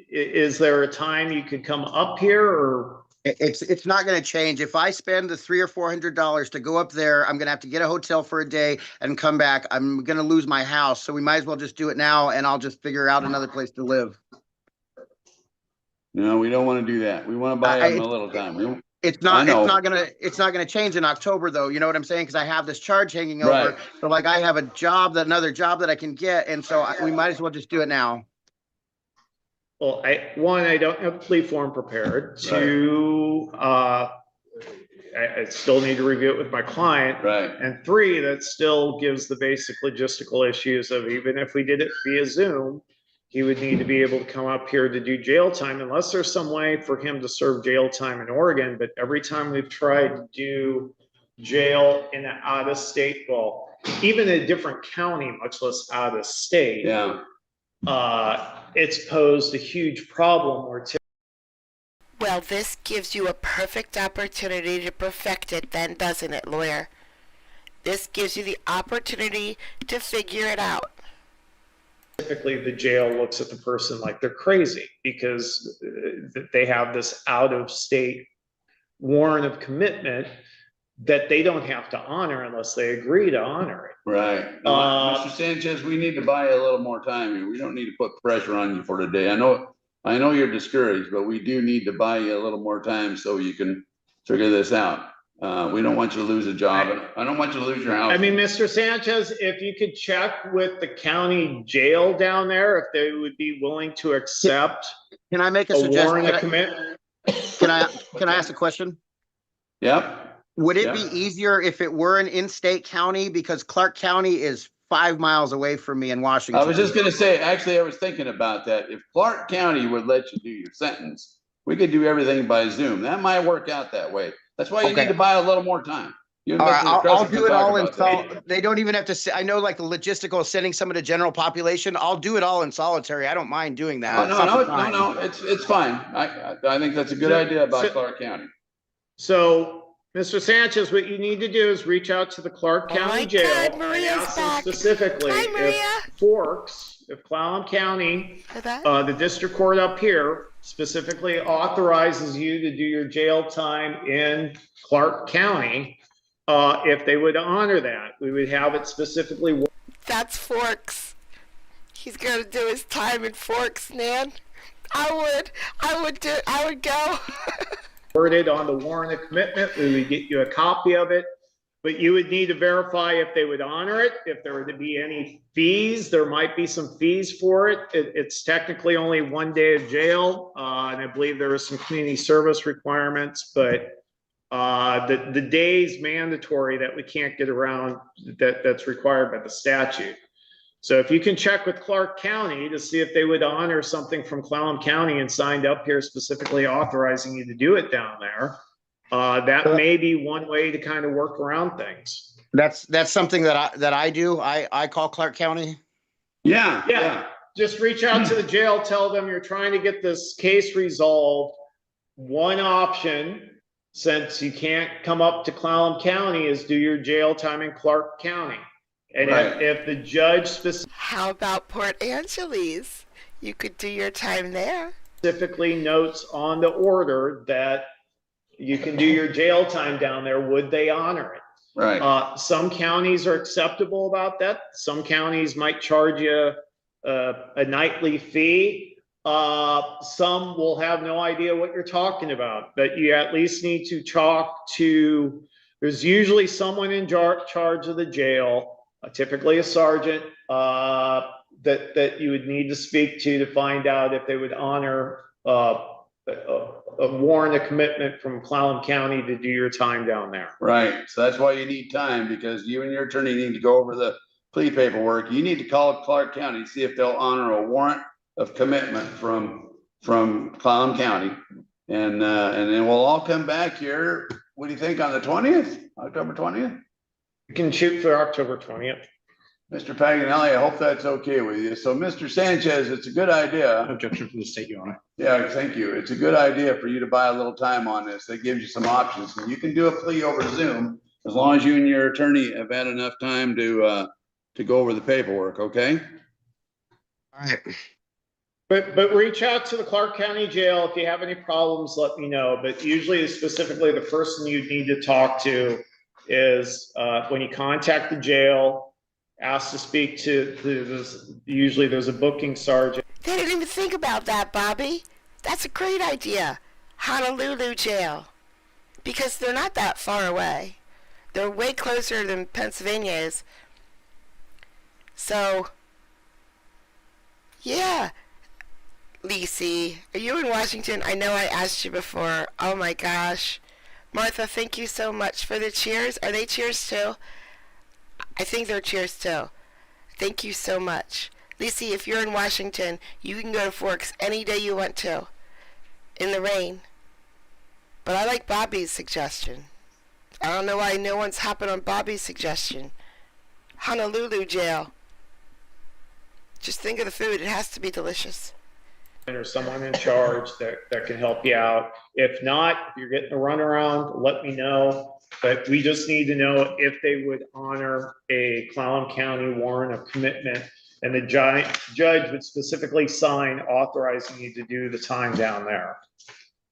D: is there a time you could come up here, or?
M: It's not going to change. If I spend the $300 or $400 to go up there, I'm going to have to get a hotel for a day and come back. I'm going to lose my house. So we might as well just do it now, and I'll just figure out another place to live.
B: No, we don't want to do that. We want to buy them a little time.
M: It's not gonna change in October though. You know what I'm saying? Because I have this charge hanging over. So like I have another job that I can get, and so we might as well just do it now.
D: Well, I don't have the plea form prepared. Two, I still need to review it with my client.
B: Right.
D: And three, that still gives the basic logistical issues of even if we did it via Zoom, he would need to be able to come up here to do jail time unless there's some way for him to serve jail time in Oregon. But every time we've tried to do jail in an out of state, well, even a different county, much less out of state, it's posed a huge problem where
A: well, this gives you a perfect opportunity to perfect it then, doesn't it, lawyer? This gives you the opportunity to figure it out.
D: Typically, the jail looks at the person like they're crazy because they have this out-of-state warrant of commitment that they don't have to honor unless they agree to honor it.
B: Right. Mr. Sanchez, we need to buy you a little more time here. We don't need to put pressure on you for today. I know you're discouraged, but we do need to buy you a little more time so you can figure this out. We don't want you to lose a job. And I don't want you to lose your house.
D: I mean, Mr. Sanchez, if you could check with the county jail down there, if they would be willing to accept.
M: Can I make a suggestion?
D: Warrant of commitment?
M: Can I ask a question?
B: Yep.
M: Would it be easier if it were an in-state county? Because Clark County is 5 miles away from me in Washington.
B: I was just going to say, actually, I was thinking about that. If Clark County would let you do your sentence, we could do everything by Zoom. That might work out that way. That's why you need to buy a little more time.
M: All right, I'll do it all in solitary. They don't even have to say, I know like the logistical of sending some of the general population. I'll do it all in solitary. I don't mind doing that.
B: No, it's fine. I think that's a good idea about Clark County.
D: So, Mr. Sanchez, what you need to do is reach out to the Clark County Jail and ask them specifically if Forks if Clallam County,
A: For that?
D: the district court up here specifically authorizes you to do your jail time in Clark County, if they would honor that, we would have it specifically.
A: That's Forks. He's gonna do his time in Forks, man. I would go.
D: Worded on the warrant of commitment, we would get you a copy of it, but you would need to verify if they would honor it. If there were to be any fees, there might be some fees for it. It's technically only 1 day of jail, and I believe there are some community service requirements, but the day's mandatory that we can't get around, that's required by the statute. So if you can check with Clark County to see if they would honor something from Clallam County and signed up here specifically authorizing you to do it down there, that may be one way to kind of work around things.
M: That's something that I do. I call Clark County.
D: Yeah. Just reach out to the jail, tell them you're trying to get this case resolved. One option, since you can't come up to Clallam County, is do your jail time in Clark County. And
B: Right.
D: if the judge
A: How about Port Angeles? You could do your time there.
D: specifically notes on the order that you can do your jail time down there, would they honor it?
B: Right.
D: Some counties are acceptable about that. Some counties might charge you a nightly fee. Some will have no idea what you're talking about, but you at least need to talk to, there's usually someone in charge of the jail, typically a sergeant, that you would need to speak to find out if they would honor a warrant of commitment from Clallam County to do your time down there.
B: Right. So that's why you need time, because you and your attorney need to go over the plea paperwork. You need to call Clark County, see if they'll honor a warrant of commitment from Clallam County. And then we'll all come back here. What do you think on the 20th, October 20th?
D: You can shoot for October 20th.
B: Mr. Paganelli, I hope that's okay with you. So Mr. Sanchez, it's a good idea.
H: Objection from the state, Your Honor.
B: Yeah, thank you. It's a good idea for you to buy a little time on this. That gives you some options. And you can do a plea over Zoom as long as you and your attorney have had enough time to go over the paperwork, okay?
M: All right.
D: But reach out to the Clark County Jail. If you have any problems, let me know. But usually, specifically, the person you need to talk to is when you contact the jail, ask to speak to this. Usually there's a booking sergeant.
A: They didn't even think about that, Bobby. That's a great idea. Honolulu jail. Because they're not that far away. They're way closer than Pennsylvania is. So, yeah. Lisi, are you in Washington? I know I asked you before. Oh my gosh. Martha, thank you so much for the cheers. Are they cheers too? I think they're cheers too. Thank you so much. Lisi, if you're in Washington, you can go to Forks any day you want to. In the rain. But I like Bobby's suggestion. I don't know why no one's hopping on Bobby's suggestion. Honolulu jail. Just think of the food. It has to be delicious.
D: Or someone in charge that can help you out. If not, if you're getting a runaround, let me know. But we just need to know if they would honor a Clallam County warrant of commitment, and the judge would specifically sign authorizing you to do the time down there.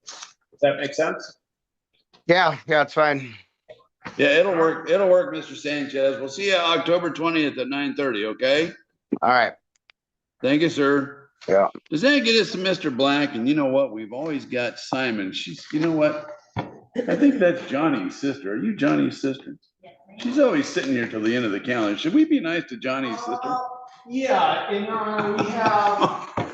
D: Does that make sense?
M: Yeah, it's fine.
B: Yeah, it'll work. It'll work, Mr. Sanchez. We'll see you October 20th at 9:30, okay?
M: All right.
B: Thank you, sir.
M: Yeah.
B: Does that get us to Mr. Black? And you know what? We've always got Simon. She's, you know what? I think that's Johnny's sister. Are you Johnny's sister? She's always sitting here till the end of the calendar. Should we be nice to Johnny's sister?
D: Yeah, and we have.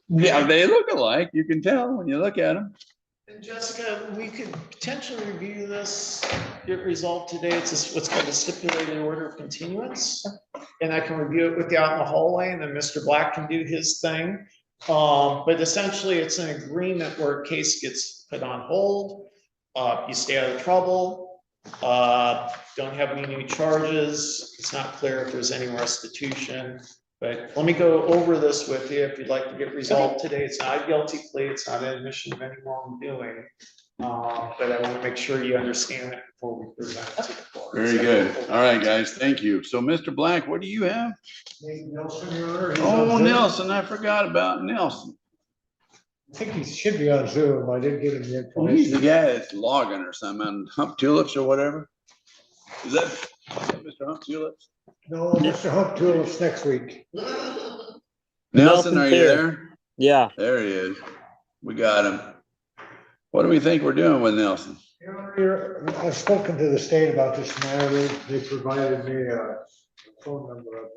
B: Yeah, they look alike. You can tell when you look at them.
D: And Jessica, we could potentially review this, get resolved today. It's what's called a stipulated order of continuance. And I can review it with you out in the hallway, and then Mr. Black can do his thing. But essentially it's an agreement where a case gets put on hold. You stay out of trouble. Don't have any new charges. It's not clear if there's any restitution. But let me go over this with you if you'd like to get resolved today. It's not a guilty plea. It's not an admission of any wrongdoing. But I want to make sure you understand it before we present it to the board.
B: Very good. All right, guys, thank you. So Mr. Black, what do you have?
N: Nelson, Your Honor.
B: Oh, Nelson, I forgot about Nelson.
N: I think he should be on Zoom. I didn't get him the
B: Well, he's the
N: information.
B: guy that's logging or something on Hump Tulips or whatever. Is that Mr. Hump Tulips?
N: No, Mr. Hump Tulips next week.
B: Nelson, are you there?
O: Yeah.
B: There he is. We got him. What do we think we're doing with Nelson?
N: I've spoken to the state about this matter. They provided me a phone number of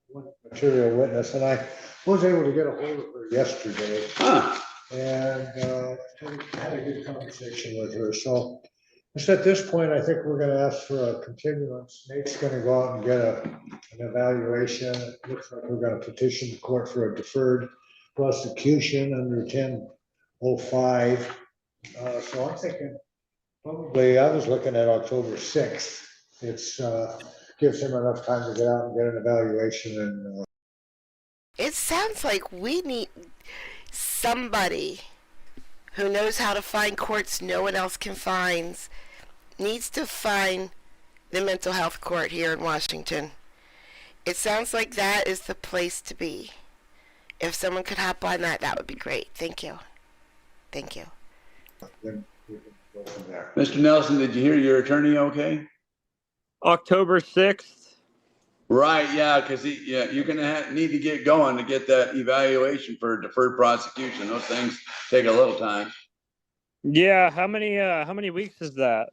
N: one material witness, and I was able to get a hold of her yesterday. And had a good conversation with her. So just at this point, I think we're going to ask for a continuance. Nate's going to go out and get an evaluation. It looks like we're going to petition the court for a deferred prosecution under 1005. So I'm thinking probably, I was looking at October 6th. It's gives him enough time to get out and get an evaluation. And
A: It sounds like we need somebody who knows how to find courts no one else can find, needs to find the mental health court here in Washington. It sounds like that is the place to be. If someone could hop on that, that would be great. Thank you. Thank you.
N: then we can go from there.
B: Mr. Nelson, did you hear your attorney okay?
O: October 6th.
B: Right, yeah, because you're gonna need to get going to get that evaluation for deferred prosecution. Those things take a little time.
O: Yeah. How many weeks is that?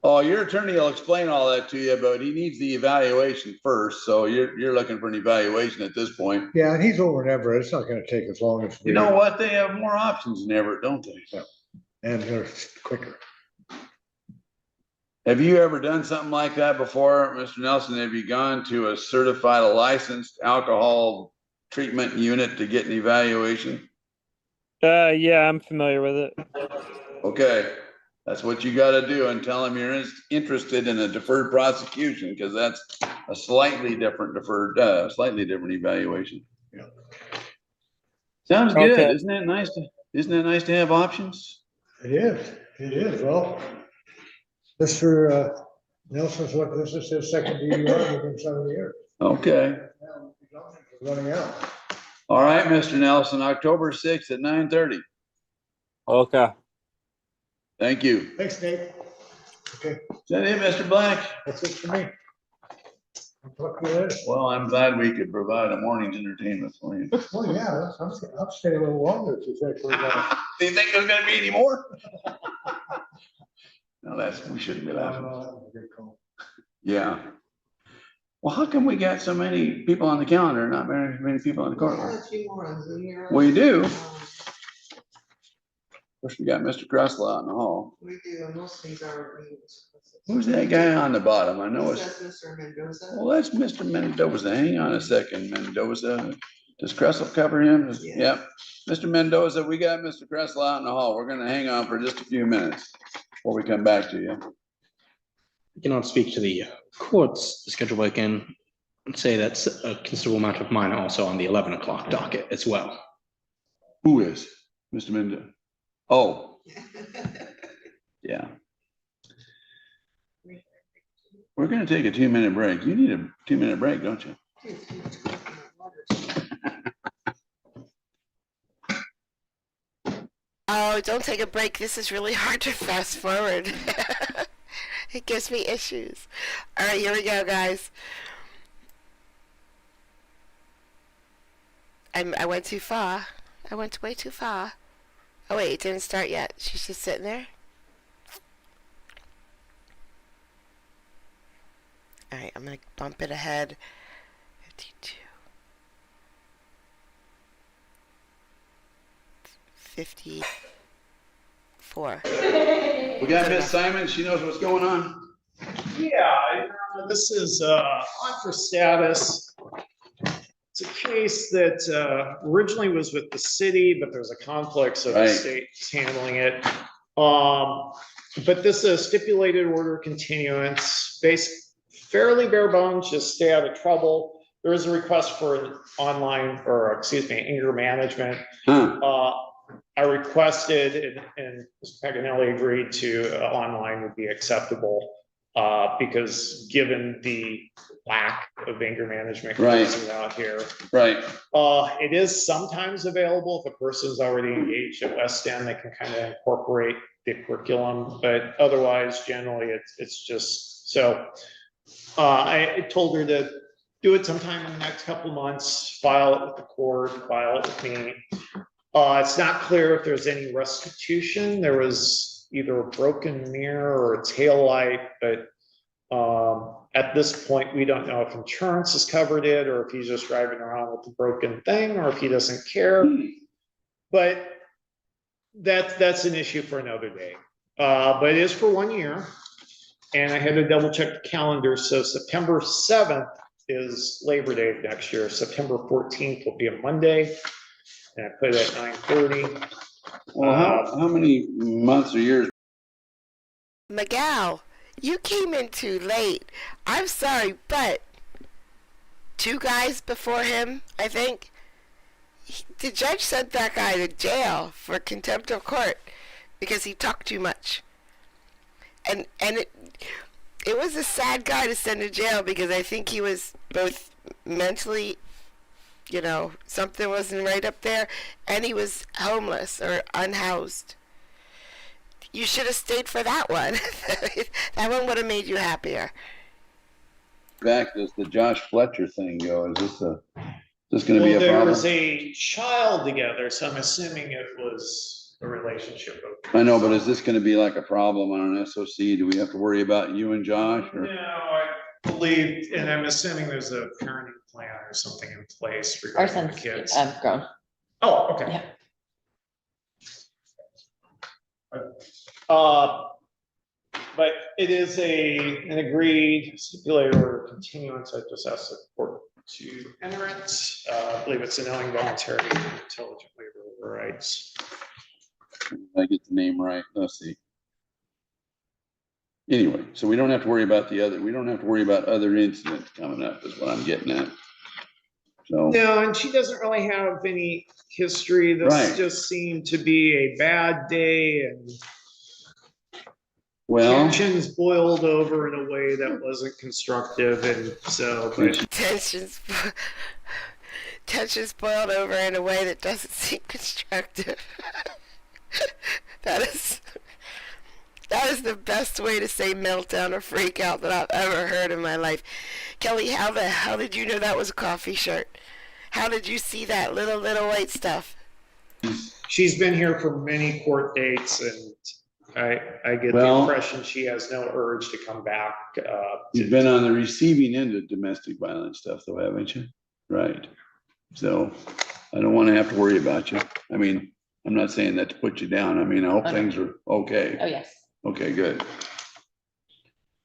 B: Oh, your attorney will explain all that to you, but he needs the evaluation first. So you're looking for an evaluation at this point.
N: Yeah, and he's over in Everett. It's not going to take as long as
B: You know what? They have more options in Everett, don't they?
N: Yeah. And they're quicker.
B: Have you ever done something like that before, Mr. Nelson? Have you gone to a certified, licensed alcohol treatment unit to get an evaluation?
O: Yeah, I'm familiar with it.
B: Okay, that's what you got to do, and tell them you're interested in a deferred prosecution, because that's a slightly different evaluation.
N: Yeah.
B: Sounds good.
O: Okay.
B: Isn't that nice to have options?
N: It is. It is. Well, Mr. Nelson's what, this is his second DUI within 7 years.
B: Okay.
N: Running out.
B: All right, Mr. Nelson, October 6th at 9:30.
O: Okay.
B: Thank you.
N: Thanks, Nate. Okay,
B: Is that it, Mr. Black?
N: that's it for me. I'll talk to you later.
B: Well, I'm glad we could provide a morning's entertainment for you.
N: Oh, yeah, I'll stay a little longer if you think we're gonna.
B: Do you think there's gonna be any more? No, we shouldn't be laughing. Yeah. Well, how come we got so many people on the calendar, not very many people in the courtroom?
E: A few more on Zoom here.
B: We do. Of course, we got Mr. Kressler out in the hall.
E: We do, and most of these are meetings.
B: Who's that guy on the bottom? I know
E: This
B: it's,
E: says Mr. Mendoza.
B: well, that's Mr. Mendoza. Hang on a second, Mendoza. Does Kressler cover him?
E: Yeah.
B: Yep. Mr. Mendoza, we got Mr. Kressler out in the hall. We're gonna hang on for just a few minutes before we come back to you.
H: I cannot speak to the court's schedule again and say that a considerable amount of mine are also on the 11 o'clock docket as well.
B: Who is? Mr. Mendoza? Oh. Yeah. We're gonna take a 2-minute break. You need a 2-minute break, don't you?
A: Oh, don't take a break. This is really hard to fast forward. It gives me issues. All right, here we go, guys. I went too far. I went way too far. Oh, wait, it didn't start yet. She's just sitting there. All right, I'm going to bump it ahead. 52. 54.
B: We got Miss Simon. She knows what's going on.
D: Yeah, this is on for status. It's a case that originally was with the city, but there's a conflict, so the state is handling it. But this is a stipulated order continuance, fairly bare bones, just stay out of trouble. There is a request for an anger management. I requested and Mr. Paganelli agreed to online would be acceptable. Because given the lack of anger management
B: Right.
D: courses out here.
B: Right.
D: It is sometimes available if a person's already engaged at West End, they can kind of incorporate the curriculum, but otherwise, generally, it's just, so. I told her to do it sometime in the next couple of months, file it with the court, file it with me. It's not clear if there's any restitution. There was either a broken mirror or a tail light, but at this point, we don't know if insurance has covered it or if he's just driving around with a broken thing or if he doesn't care. But that's an issue for another day. But it is for 1 year. And I had to double check the calendar. So September 7th is Labor Day of next year. September 14th will be a Monday. And I put it at 9:30.
B: Well, how many months or years?
A: Miguel, you came in too late. I'm sorry, but 2 guys before him, I think, the judge sent that guy to jail for contempt of court because he talked too much. And it was a sad guy to send to jail because I think he was both mentally, something wasn't right up there, and he was homeless or unhoused. You should have stayed for that one. That one would have made you happier.
B: Back, does the Josh Fletcher thing go? Is this going to be a
D: there
B: problem?
D: was a child together, so I'm assuming it was a relationship.
B: I know, but is this going to be like a problem on an SOC? Do we have to worry about you and Josh? Or?
D: No, I believe, and I'm assuming there's a parenting plan or something in place
K: Our
D: regarding the
K: son's
D: kids.
K: grown.
D: Oh, okay.
K: Yeah.
D: But it is an agreed stipulated order of continuance. I just asked the court to enter it. I believe it's a knowing, voluntary, intelligent waiver of rights.
B: I get the name right. Let's see. Anyway, so we don't have to worry about we don't have to worry about other incidents coming up is what I'm getting at. So.
D: No, and she doesn't really have any history. This just seemed to be a bad day and tensions boiled over in a way that wasn't constructive, and so
A: tensions boiled over in a way that doesn't seem constructive. That is the best way to say meltdown or freak out that I've ever heard in my life. Kelly, how the hell did you know that was a coffee shirt? How did you see that little white stuff?
D: She's been here for many court dates, and I get the impression she has no urge to come back.
B: You've been on the receiving end of domestic violence stuff, though, haven't you? Right. So I don't want to have to worry about you. I mean, I'm not saying that to put you down. I mean, I hope things are okay.
K: Oh, yes.
B: Okay, good.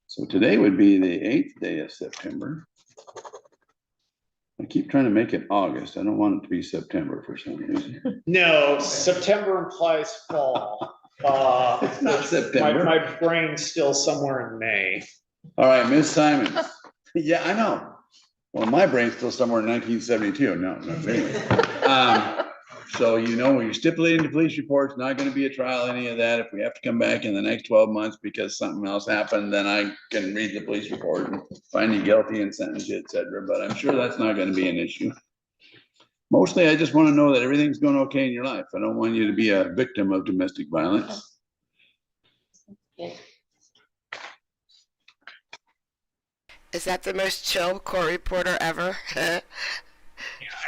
B: So today would be the 8th day of September. I keep trying to make it August. I don't want it to be September for some reason.
D: No, September implies fall.
B: It's not September.
D: My brain's still somewhere in May.
B: All right, Miss Simons. Yeah, I know. Well, my brain's still somewhere in 1972. No, anyway. So when you're stipulating the police reports, not going to be a trial, any of that. If we have to come back in the next 12 months because something else happened, then I can read the police report and find you guilty and sentence you, etc. But I'm sure that's not going to be an issue. Mostly, I just want to know that everything's going okay in your life. I don't want you to be a victim of domestic violence.
K: Yeah.
A: Is that the most chill court reporter ever?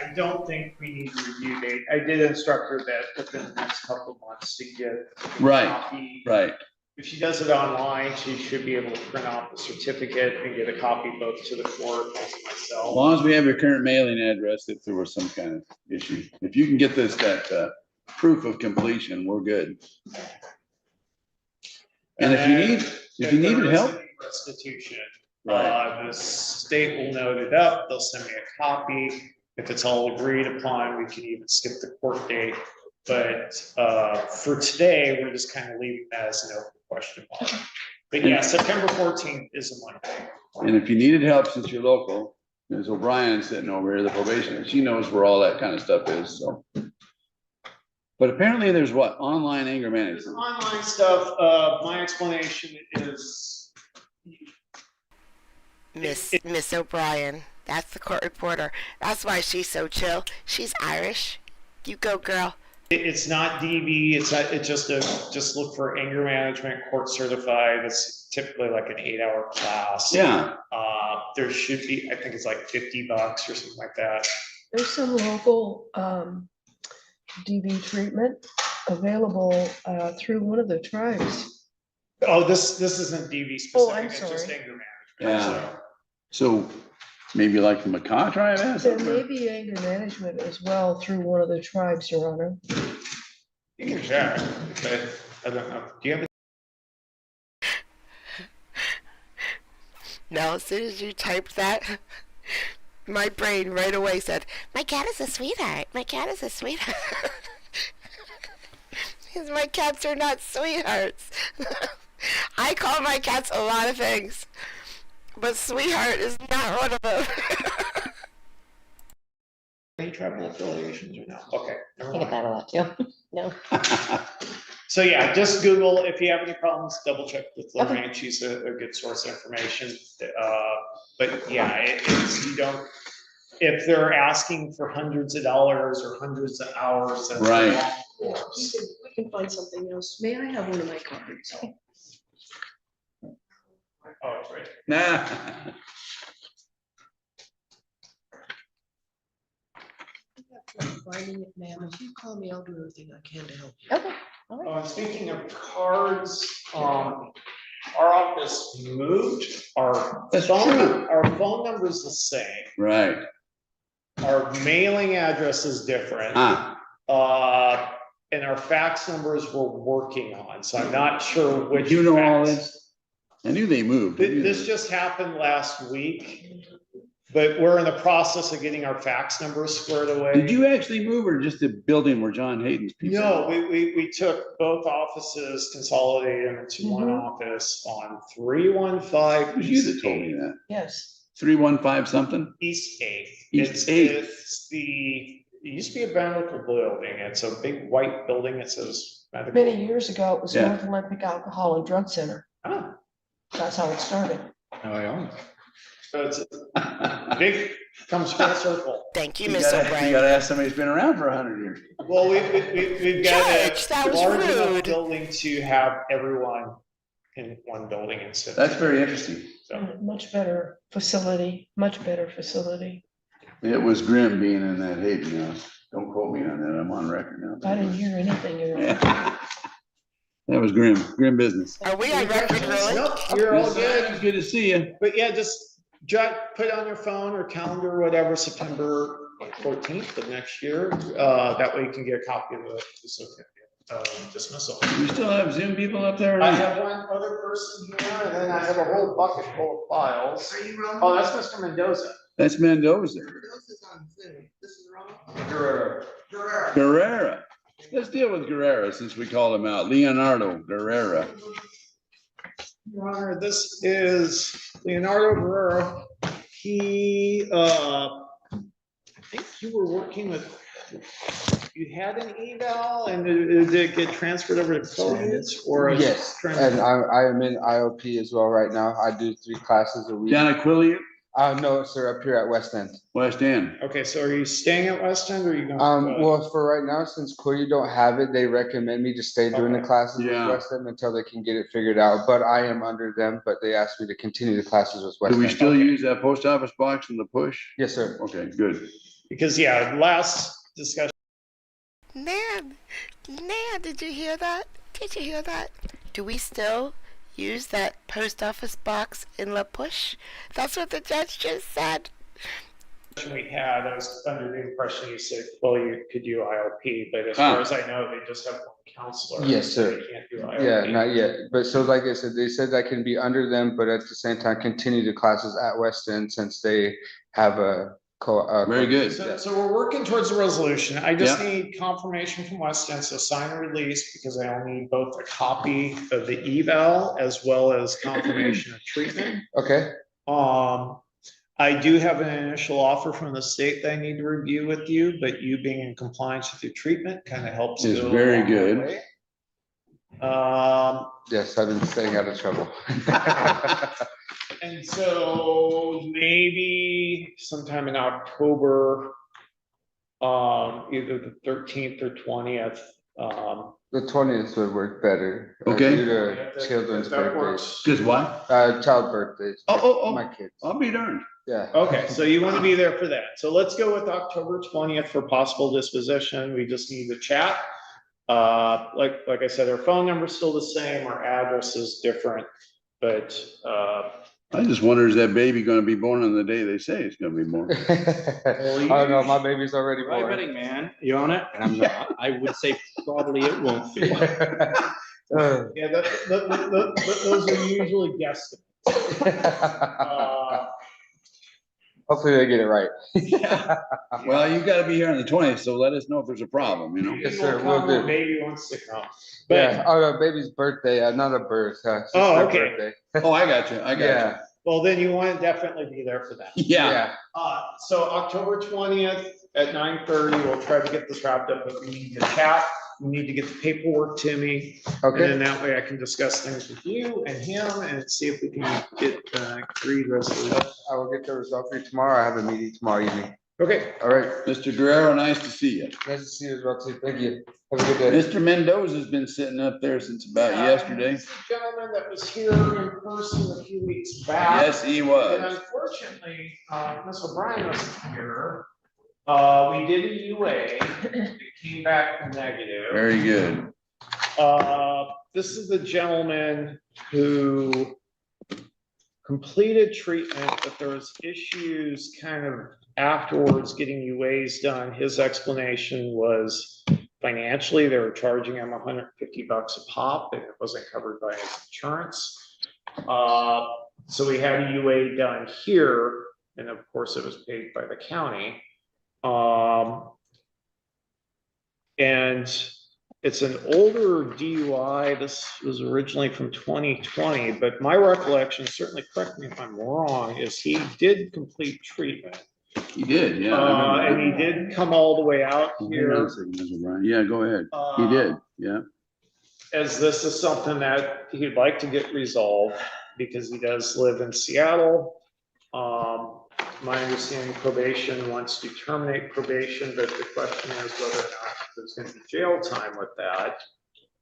D: I don't think we need a review date. I did instruct her that within the next couple of months to get a copy.
B: Right.
D: If she does it online, she should be able to print out the certificate and get a copy both to the court and to myself.
B: As long as we have your current mailing address, if there was some kind of issue. If you can get that proof of completion, we're good. And if you needed help,
D: restitution.
B: Right.
D: The state will note it up. They'll send me a copy. If it's all agreed upon, we can even skip the court date. But for today, we're just kind of leaving that as an open question mark. But yeah, September 14th is a Monday.
B: And if you needed help, since you're local, there's O'Brien sitting over here, the probation. She knows where all that kind of stuff is. So But apparently there's what, online anger
D: There's
B: management?
D: online stuff. My explanation is
A: Miss O'Brien. That's the court reporter. That's why she's so chill. She's Irish. You go, girl.
D: it's not DV. It's not. It's just look for anger management court certified. It's typically like an 8-hour class.
B: Yeah.
D: There should be. I think it's like $50 or something like that.
P: There's some local DV treatment available through one of the tribes.
D: Oh, this isn't DV specific.
P: Oh, I'm
D: it's just
P: sorry.
D: anger management.
B: Yeah. So maybe like the Macaw tribe has
P: There
B: something?
P: may be anger management as well through one of the tribes, Your Honor.
D: You can check, but I don't know. Do you have?
A: Now, as soon as you typed that, my brain right away said, "My cat is a sweetheart. My cat is a sweetheart." Because my cats are not sweethearts. I call my cats a lot of things, but sweetheart is not one of them.
D: Any tribal affiliations or no? Okay.
K: I get that a lot too. No.
D: So yeah, just Google, if you have any problems, double check with Lorraine. She's a good source of information. But yeah, it's, you don't, if they're asking for hundreds of dollars or hundreds of hours, that's
B: Right.
D: a long course.
P: We can find something else. May I have one of my cards?
D: Oh, it's right.
B: Nah.
P: Finding it, ma'am. If you call me, I'll do everything I can to help you.
K: Okay. All right.
D: Speaking of cards, our office moved. Our
B: That's true.
D: phone number is the same.
B: Right.
D: Our mailing address is different. And our fax numbers we're working on, so I'm not sure which.
B: You know
D: fax.
B: all this? I knew they moved.
D: This just happened last week, but we're in the process of getting our fax numbers squared away.
B: Did you actually move or just the building where John Hayden's pizza?
D: No, we took both offices, consolidated them into one office on 315.
B: It was you that told me that.
P: Yes.
B: 315 something?
D: East 8th.
B: East 8th.
D: It's it used to be a medical building. It's a big white building. It says medical.
P: Many years ago, it was
B: Yeah.
P: North Olympic Alcohol and Drug Center.
D: Oh.
P: That's how it started.
B: Oh, I own
D: So it's big, comes full circle.
A: Thank you,
B: You
A: Miss
B: gotta
A: O'Brien.
B: ask somebody who's been around for 100 years.
D: Well, we've got
A: Judge, that
D: a
A: was
D: large enough
A: rude.
D: building to have everyone in one building instead.
B: That's very interesting.
P: Much better facility, much better facility.
B: It was grim being in that Hayden house. Don't quote me on that. I'm on record now.
P: I didn't hear anything.
B: That was grim business.
A: Are we on record, really?
D: Nope, you're all good.
B: It's good to see you.
D: But yeah, just put on your phone or calendar or whatever, September 14th of next year. That way you can get a copy of the dismissal.
B: We still have Zoom people up there?
D: I have one other person here, and then I have a whole bucket full of files. Oh, that's Mr. Mendoza.
B: That's Mendoza.
L: This is wrong.
B: Guerrera. Let's deal with Guerrera since we called him out. Leonardo Guerrera.
D: Your Honor, this is Leonardo Guerrero. He, I think you were working with, you had an eval and did it get transferred over to COVID or?
Q: Yes, and I am in IOP as well right now. I do 3 classes a week.
B: Down at Quillian?
Q: No, sir, up here at West End.
B: West End.
D: Okay, so are you staying at West End or are you going?
Q: Well, for right now, since Quilly don't have it, they recommend me to stay during the classes with West End until they can get it figured out. But I am under them, but they asked me to continue the classes with West
B: Do
Q: End.
B: we still use that post office box in the push?
Q: Yes, sir.
B: Okay, good.
D: Because yeah, last discussion.
A: Nan, did you hear that? Did you hear that? Do we still use that post office box in La Push? That's what the judge just said.
D: We had, I was under the impression you said, well, you could do IOP, but as far as I know, they just have one counselor.
Q: Yes, sir.
D: They can't do IOP.
Q: Yeah, not yet. But so like I said, they said I can be under them, but at the same time, continue the classes at West End since they have a
B: very good.
D: So we're working towards a resolution. I just need confirmation from West End, so sign and release, because I'll need both a copy of the eval as well as confirmation of treatment.
Q: Okay.
D: I do have an initial offer from the state that I need to review with you, but you being in compliance with your treatment kind of helps.
B: It's
D: go
B: very
D: a long
B: good.
D: way.
Q: Yes, I've been staying out of trouble.
D: And so maybe sometime in October, either the 13th or 20th.
Q: The 20th would work better.
B: Okay.
Q: Due to children's
D: That
Q: birthdays.
D: works.
B: Just what?
Q: Child birthdays.
B: Oh.
Q: My kids.
B: I'll be darned.
Q: Yeah.
D: Okay, so you want to be there for that. So let's go with October 20th for possible disposition. We just need to chat. Like I said, our phone number is still the same, our address is different, but,
B: I just wonder, is that baby gonna be born on the day they say it's gonna be born?
Q: Oh no, my baby's already
H: Right,
Q: born.
H: betting man, you on it? And I'm not. I would say probably it won't be.
D: yeah, those are usually guesstimates.
Q: Hopefully they get it right.
B: Well, you gotta be here on the 20th, so let us know if there's a problem, you know?
Q: Yes, sir, will do.
D: Maybe wants to come.
Q: Yeah, oh, no, baby's birthday, not a birth. It's
D: Oh,
Q: their
D: okay.
Q: birthday.
B: Oh, I got you,
Q: Yeah.
D: Well, then you want to definitely be there for that.
B: Yeah.
D: So October 20th at 9:30, we'll try to get this wrapped up, but we need to chat. We need to get the paperwork to me.
Q: Okay.
D: And then that way I can discuss things with you and him and see if we can get agreed resolution.
Q: I will get the result for you tomorrow. I have a meeting tomorrow evening.
D: Okay.
Q: All right.
B: Mr. Guerrero, nice to see you.
Q: Nice to see you as well, too. Thank you. Have a good day.
B: Mr. Mendoza's been sitting up there since about yesterday.
D: He's a gentleman that was here in person a few weeks back.
B: Yes, he
D: And
B: was.
D: unfortunately, Ms. O'Brien wasn't here. We did a UA, it came back negative.
B: Very good.
D: This is the gentleman who completed treatment, but there was issues kind of afterwards getting UAs done. His explanation was financially, they were charging him $150 a pop, and it wasn't covered by his insurance. So we had a UA done here, and of course it was paid by the county. And it's an older DUI. This was originally from 2020, but my recollection, certainly correct me if I'm wrong, is he did complete treatment.
B: He did, yeah.
D: And he did come all the way out here.
B: Yeah, go ahead. He did, yeah.
D: As this is something that he'd like to get resolved because he does live in Seattle. My understanding, probation wants to terminate probation, but the question is whether or not there's going to be jail time with that.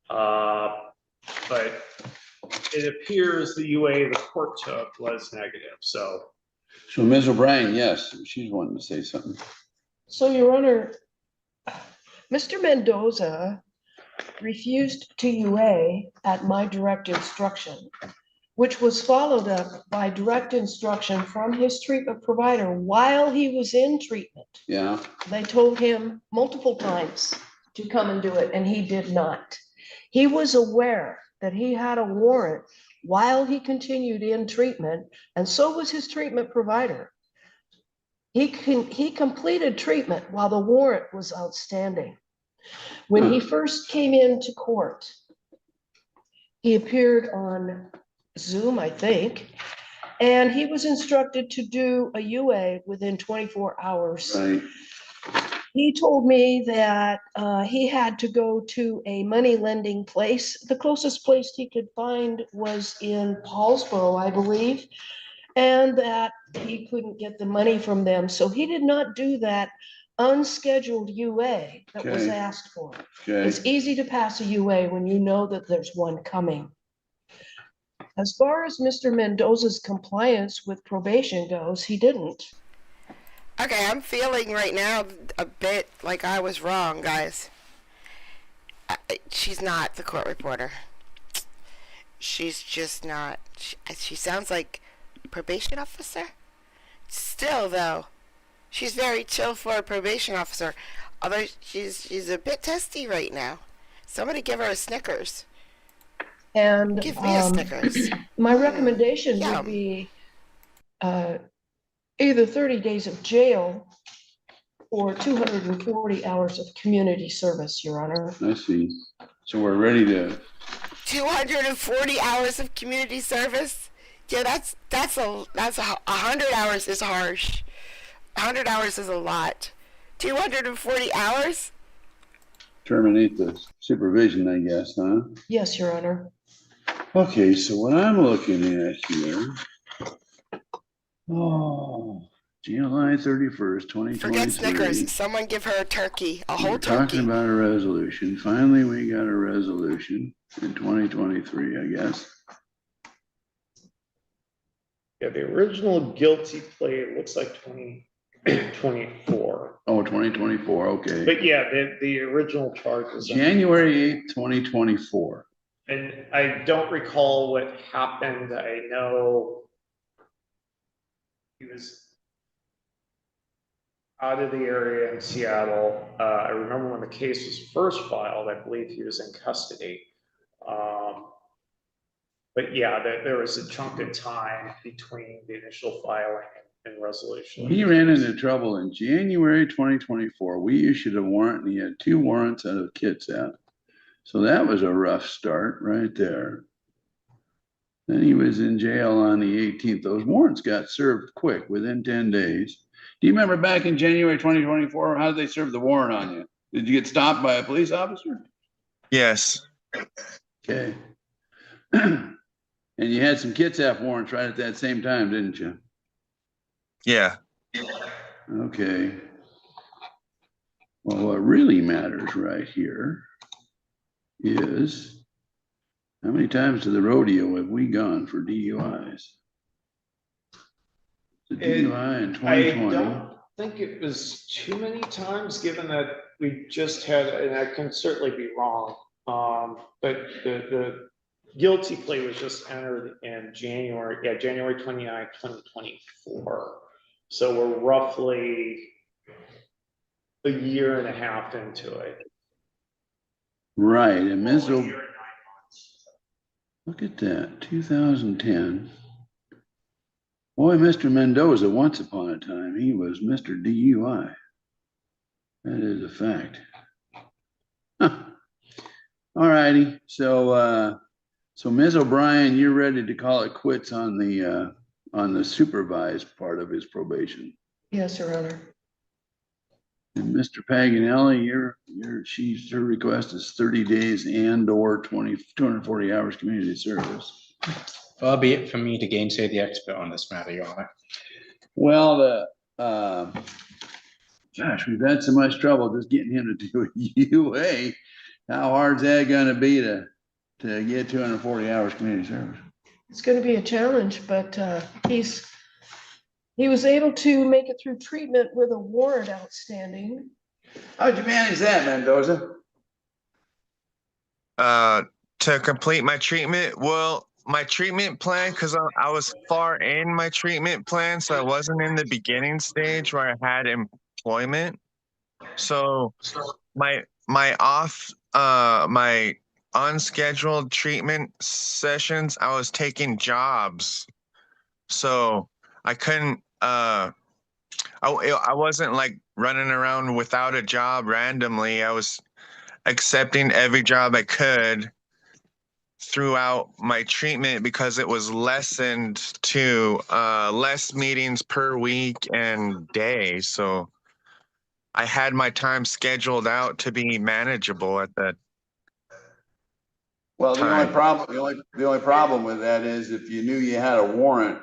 D: But it appears the UA the court took was negative, so.
B: So Ms. O'Brien, yes, she's wanting to say something.
P: So, Your Honor, Mr. Mendoza refused to UA at my direct instruction, which was followed up by direct instruction from his treatment provider while he was in treatment.
B: Yeah.
P: They told him multiple times to come and do it, and he did not. He was aware that he had a warrant while he continued in treatment, and so was his treatment provider. He completed treatment while the warrant was outstanding. When he first came into court, he appeared on Zoom, I think, and he was instructed to do a UA within 24 hours.
B: Right.
P: He told me that he had to go to a money lending place. The closest place he could find was in Paulsboro, I believe, and that he couldn't get the money from them. So he did not do that unscheduled UA that was
B: Okay.
P: asked for.
B: Okay.
P: It's easy to pass a UA when you know that there's one coming. As far as Mr. Mendoza's compliance with probation goes, he didn't.
A: Okay, I'm feeling right now a bit like I was wrong, guys. She's not the court reporter. She's just not. She sounds like probation officer. Still, though, she's very chill for a probation officer. Although she's a bit testy right now. Somebody give her a Snickers.
P: And
A: Give me a Snickers.
P: my recommendation would be either 30 days of jail or 240 hours of community service, Your Honor.
B: I see. So we're ready to.
A: 240 hours of community service? Yeah, that's 100 hours is harsh. 100 hours is a lot. 240 hours?
B: Terminate the supervision, I guess, huh?
P: Yes, Your Honor.
B: Okay, so what I'm looking at here. Oh, July 31st,
A: Forget Snickers.
B: 2023.
A: Someone give her a turkey, a whole
B: We're talking
A: turkey.
B: about a resolution. Finally, we got a resolution in 2023, I guess.
D: Yeah, the original guilty plea looks like 2024.
B: Oh, 2024, okay.
D: But yeah, the original charge was
B: January 8th, 2024.
D: And I don't recall what happened. I know he was out of the area in Seattle. I remember when the case was first filed, I believe he was in custody. But yeah, there was a chunk of time between the initial filing and resolution.
B: He ran into trouble in January 2024. We issued a warrant and he had 2 warrants out of Kitsap. So that was a rough start right there. Then he was in jail on the 18th. Those warrants got served quick, within 10 days. Do you remember back in January 2024, how did they serve the warrant on you? Did you get stopped by a police officer?
R: Yes.
B: Okay. And you had some Kitsap warrants right at that same time, didn't you?
R: Yeah.
B: Okay. Well, what really matters right here is how many times to the rodeo have we gone for DUIs? The DUI in 2020.
D: I don't think it was too many times, given that we just had, and I can certainly be wrong, but the guilty plea was just entered in January, January 29th, 2024. So we're roughly a year and a half into it.
B: Right, and look at that, 2010. Boy, Mr. Mendoza, once upon a time, he was Mr. DUI. That is a fact. Huh. All righty, so Ms. O'Brien, you're ready to call it quits on the supervised part of his probation.
P: Yes, Your Honor.
B: And Mr. Paganelli, her request is 30 days and or 240 hours community service.
H: Far be it from me to gainsay the expert on this matter, Your Honor.
B: Well, gosh, we've had so much trouble just getting him to do a UA. How hard's that gonna be to get 240 hours community service?
P: It's going to be a challenge, but he was able to make it through treatment with a warrant outstanding.
B: How'd you manage that, Mendoza?
R: To complete my treatment, well, my treatment plan, because I was far in my treatment plan, so I wasn't in the beginning stage where I had employment. So my unscheduled treatment sessions, I was taking jobs, so I couldn't. I wasn't like running around without a job randomly. I was accepting every job I could throughout my treatment because it was lessened to less meetings per week and day. So I had my time scheduled out to be manageable at that.
B: Well, the only problem with that is if you knew you had a warrant,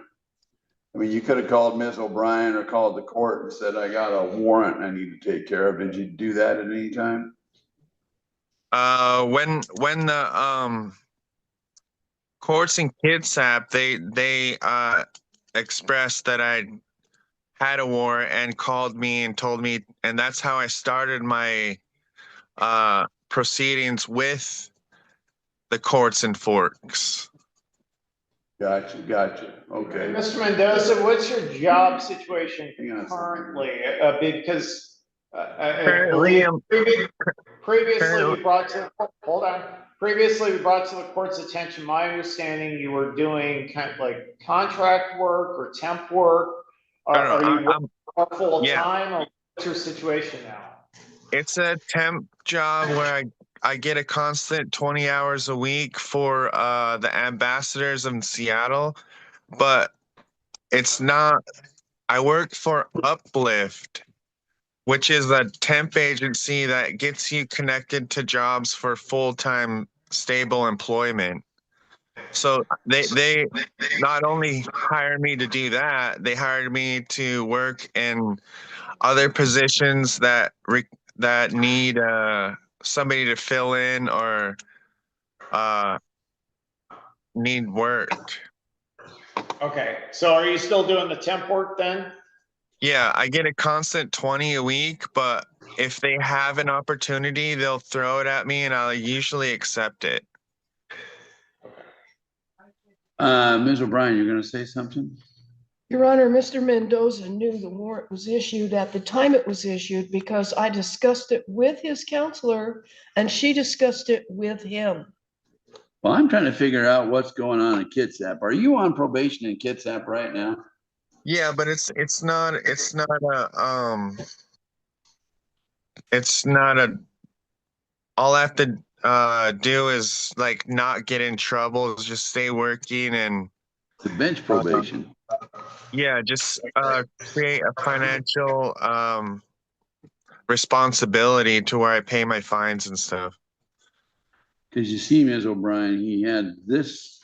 B: I mean, you could have called Ms. O'Brien or called the court and said, I got a warrant I need to take care of. Did you do that at any time?
R: When the courts in Kitsap, they expressed that I had a warrant and called me and told me, and that's how I started my proceedings with the courts in Forks.
B: Gotcha. Okay.
D: Mr. Mendoza, what's your job situation currently? Because I believe previously we brought to the court's attention, my understanding you were doing kind of like contract work or temp work. Are you working full time, or what's your situation now?
R: It's a temp job where I get a constant 20 hours a week for the ambassadors in Seattle. but it's not. I work for Uplift, which is a temp agency that gets you connected to jobs for full-time stable employment. So they not only hire me to do that, they hired me to work in other positions that need somebody to fill in or need work.
D: Okay, so are you still doing the temp work then?
R: Yeah, I get a constant 20 a week, but if they have an opportunity, they'll throw it at me and I'll usually accept it.
B: Ms. O'Brien, you're gonna say something?
P: Your Honor, Mr. Mendoza knew the warrant was issued at the time it was issued because I discussed it with his counselor and she discussed it with him.
B: Well, I'm trying to figure out what's going on in Kitsap. Are you on probation in Kitsap right now?
R: Yeah, but it's not a all I have to do is like not get in trouble, just stay working and
B: the bench probation.
R: Yeah, just create a financial responsibility to where I pay my fines and stuff.
B: Because you see, Ms. O'Brien, he had this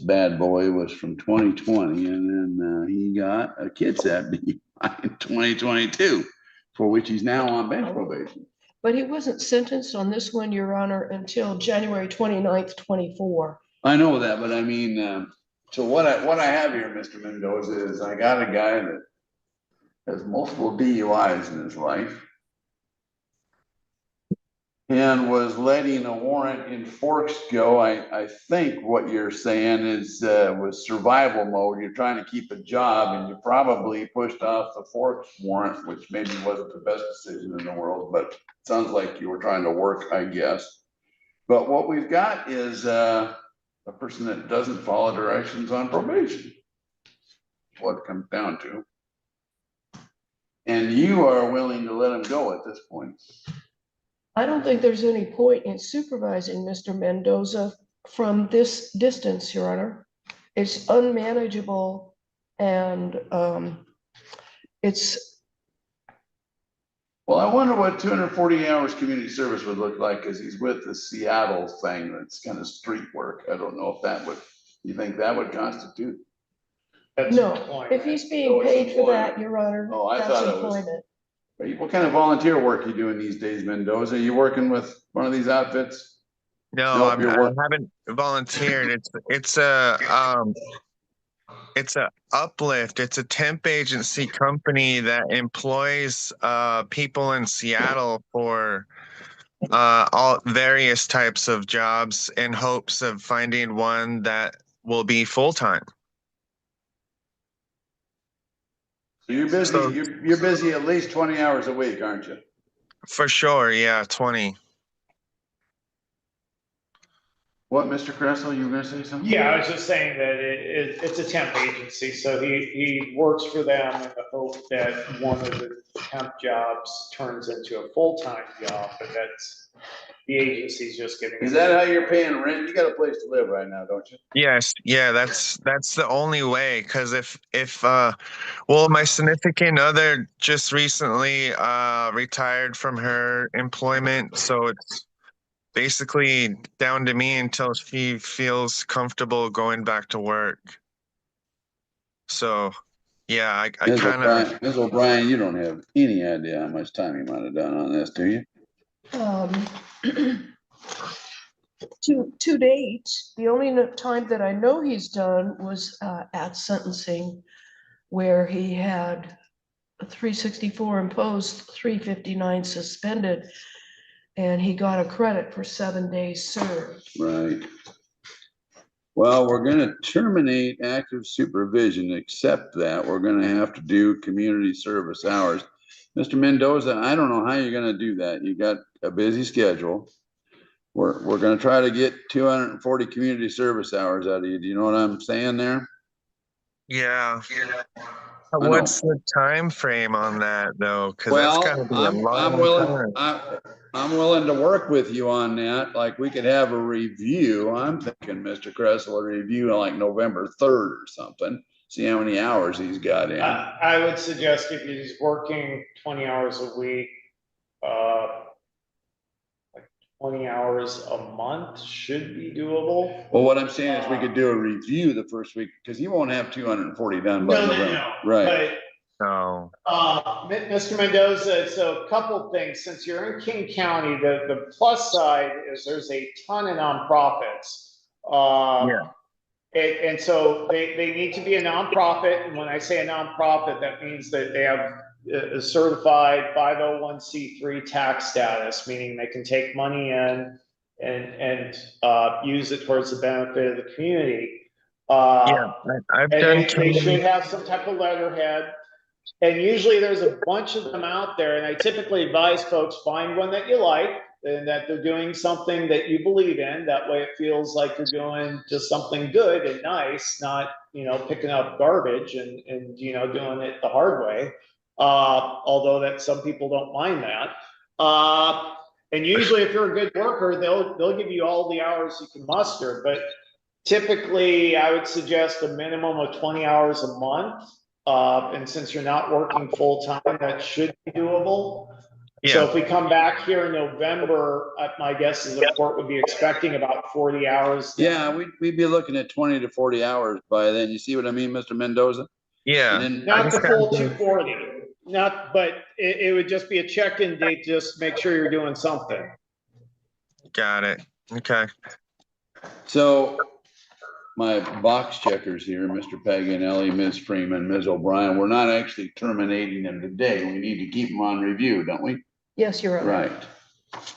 B: bad boy was from 2020, and then he got a Kitsap DUI in 2022, for which he's now on bench probation.
P: But he wasn't sentenced on this one, Your Honor, until January 29th, 24.
B: I know that, but I mean, so what I have here, Mr. Mendoza, is I got a guy that has multiple DUIs in his life and was letting a warrant in Forks go. I think what you're saying is was survival mode. You're trying to keep a job and you probably pushed off the Forks warrant, which maybe wasn't the best decision in the world, but it sounds like you were trying to work, I guess. But what we've got is a person that doesn't follow directions on probation. What it comes down to. And you are willing to let him go at this point.
P: I don't think there's any point in supervising Mr. Mendoza from this distance, Your Honor. It's unmanageable and it's.
B: Well, I wonder what 240 hours community service would look like because he's with the Seattle thing that's kind of street work. I don't know if that would, you think that would constitute?
P: No, if he's being paid for that, Your Honor, that's employment.
B: What kind of volunteer work are you doing these days, Mendoza? Are you working with one of these outfits?
R: No, I haven't volunteered. It's a Uplift. It's a temp agency company that employs people in Seattle for all various types of jobs in hopes of finding one that will be full-time.
B: So you're busy. You're busy at least 20 hours a week, aren't you?
R: For sure, yeah, 20.
B: What, Mr. Kressel, you were going to say something?
D: Yeah, I was just saying that it's a temp agency, so he works for them in the hope that one of the temp jobs turns into a full-time job, but that's, the agency's just giving.
B: Is that how you're paying rent? You got a place to live right now, don't you?
R: Yes, yeah, that's the only way. Because well, my significant other just recently retired from her employment, so it's basically down to me until she feels comfortable going back to work. So, yeah, I kind of.
B: Ms. O'Brien, you don't have any idea how much time you might have done on this, do you?
P: To date, the only time that I know he's done was at sentencing, where he had 364 imposed, 359 suspended, and he got a credit for 7 days served.
B: Right. Well, we're going to terminate active supervision, except that we're going to have to do community service hours. Mr. Mendoza, I don't know how you're going to do that. You got a busy schedule. We're going to try to get 240 community service hours out of you. Do you know what I'm saying there?
R: Yeah. What's the time frame on that though? Because that's got to be a long time.
B: I'm willing to work with you on that. Like, we could have a review. I'm thinking, Mr. Kressel, a review on like November 3rd or something. See how many hours he's got in.
D: I would suggest if he's working 20 hours a week, like 20 hours a month should be doable.
B: Well, what I'm saying is we could do a review the first week because he won't have 240 done by November.
D: No.
B: Right.
R: No.
D: Mr. Mendoza, so a couple things. Since you're in King County, the plus side is there's a ton of nonprofits. And so they need to be a nonprofit. And when I say a nonprofit, that means that they have a certified 501c3 tax status, meaning they can take money in and use it towards the benefit of the community.
R: I've done.
D: They should have some type of letterhead. And usually there's a bunch of them out there, and I typically advise folks, find one that you like and that they're doing something that you believe in. That way it feels like you're doing just something good and nice, not, picking up garbage and doing it the hard way. Although that some people don't mind that. And usually if you're a good worker, they'll give you all the hours you can muster, but typically I would suggest a minimum of 20 hours a month. And since you're not working full time, that should be doable.
R: Yeah.
D: So if we come back here in November, my guess is the court would be expecting about 40 hours.
B: Yeah, we'd be looking at 20 to 40 hours by then. You see what I mean, Mr. Mendoza?
R: Yeah.
B: And then,
D: Not the full 240, but it would just be a check-in date. Just make sure you're doing something.
R: Got it. Okay.
B: So my box checkers here, Mr. Paganelli, Ms. Freeman, Ms. O'Brien, we're not actually terminating them today. We need to keep them on review, don't we?
P: Yes, you're right.
B: Right.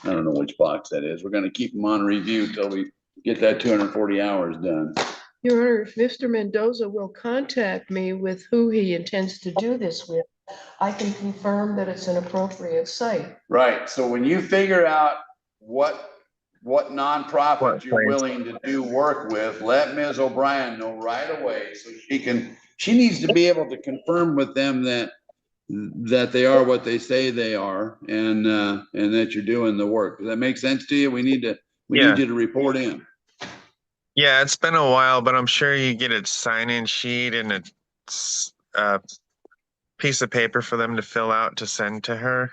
B: I don't know which box that is. We're going to keep them on review till we get that 240 hours done.
P: Your Honor, if Mr. Mendoza will contact me with who he intends to do this with, I can confirm that it's an appropriate site.
B: Right. So when you figure out what nonprofit you're willing to do work with, let Ms. O'Brien know right away so she needs to be able to confirm with them that they are what they say they are and that you're doing the work. Does that make sense to you? We need you to report in.
R: Yeah, it's been a while, but I'm sure you get a sign-in sheet and a piece of paper for them to fill out to send to her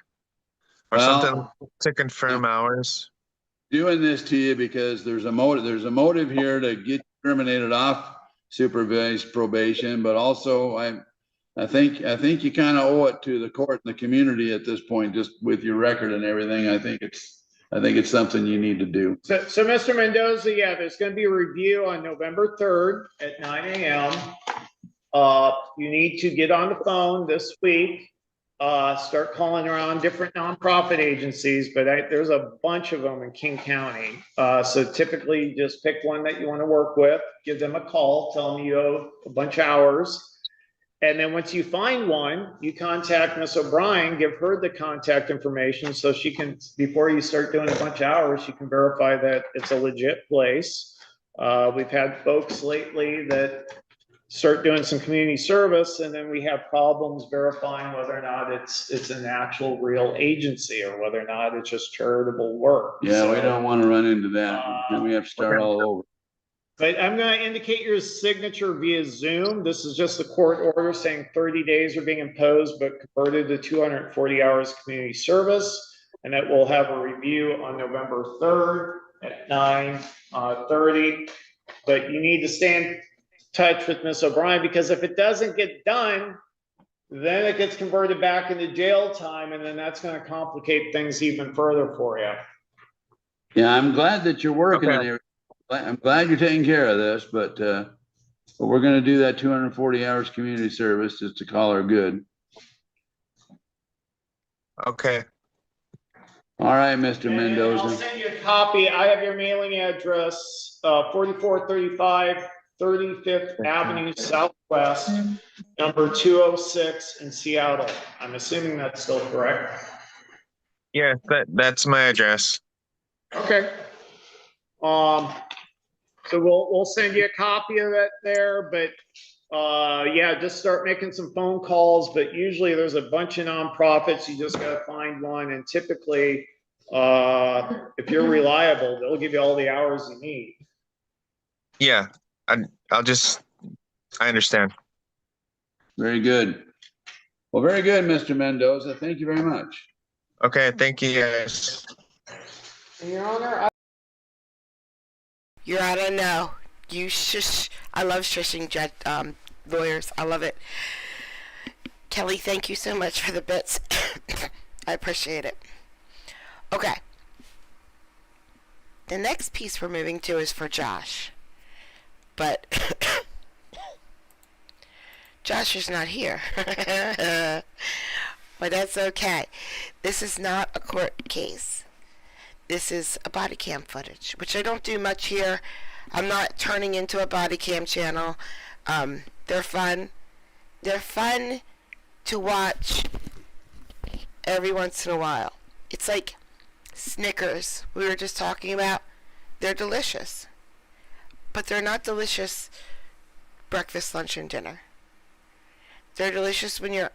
R: or something to confirm hours.
B: Doing this to you because there's a motive here to get terminated off supervised probation, but also I think you kind of owe it to the court and the community at this point, just with your record and everything. I think it's something you need to do.
D: So Mr. Mendoza, there's going to be a review on November 3rd at 9 a.m. You need to get on the phone this week, start calling around different nonprofit agencies, but there's a bunch of them in King County. So typically just pick one that you want to work with, give them a call, tell them you owe a bunch of hours. And then once you find one, you contact Ms. O'Brien, give her the contact information so she can, before you start doing a bunch of hours, she can verify that it's a legit place. We've had folks lately that start doing some community service, and then we have problems verifying whether or not it's an actual real agency or whether or not it's just charitable work.
B: Yeah, we don't want to run into that. Then we have to start all over.
D: But I'm going to indicate your signature via Zoom. This is just the court order saying 30 days are being imposed, but converted to 240 hours community service. And that we'll have a review on November 3rd at 9:30. But you need to stay in touch with Ms. O'Brien, because if it doesn't get done, then it gets converted back into jail time, and then that's going to complicate things even further for you.
B: Yeah, I'm glad that you're working in here. I'm glad you're taking care of this, but we're going to do that 240 hours community service just to call her good.
R: Okay.
B: All right, Mr. Mendoza.
D: I'll send you a copy. I have your mailing address, 4435 35th Avenue Southwest, number 206 in Seattle. I'm assuming that's still correct.
R: Yeah, that's my address.
D: Okay. So we'll send you a copy of that there, but just start making some phone calls. But usually there's a bunch of nonprofits. You just got to find one, and typically If you're reliable, they'll give you all the hours you need.
R: Yeah, I understand.
B: Very good. Well, very good, Mr. Mendoza. Thank you very much.
R: Okay, thank you guys.
L: Your Honor,
A: Your Honor, no. You shush. I love shushing lawyers. I love it. Kelly, thank you so much for the bits. I appreciate it. Okay. The next piece we're moving to is for Josh. But Josh is not here. But that's okay. This is not a court case. This is a body cam footage, which I don't do much here. I'm not turning into a body cam channel. They're fun. They're fun to watch every once in a while. It's like Snickers we were just talking about. They're delicious. But they're not delicious breakfast, lunch, and dinner. They're delicious when you're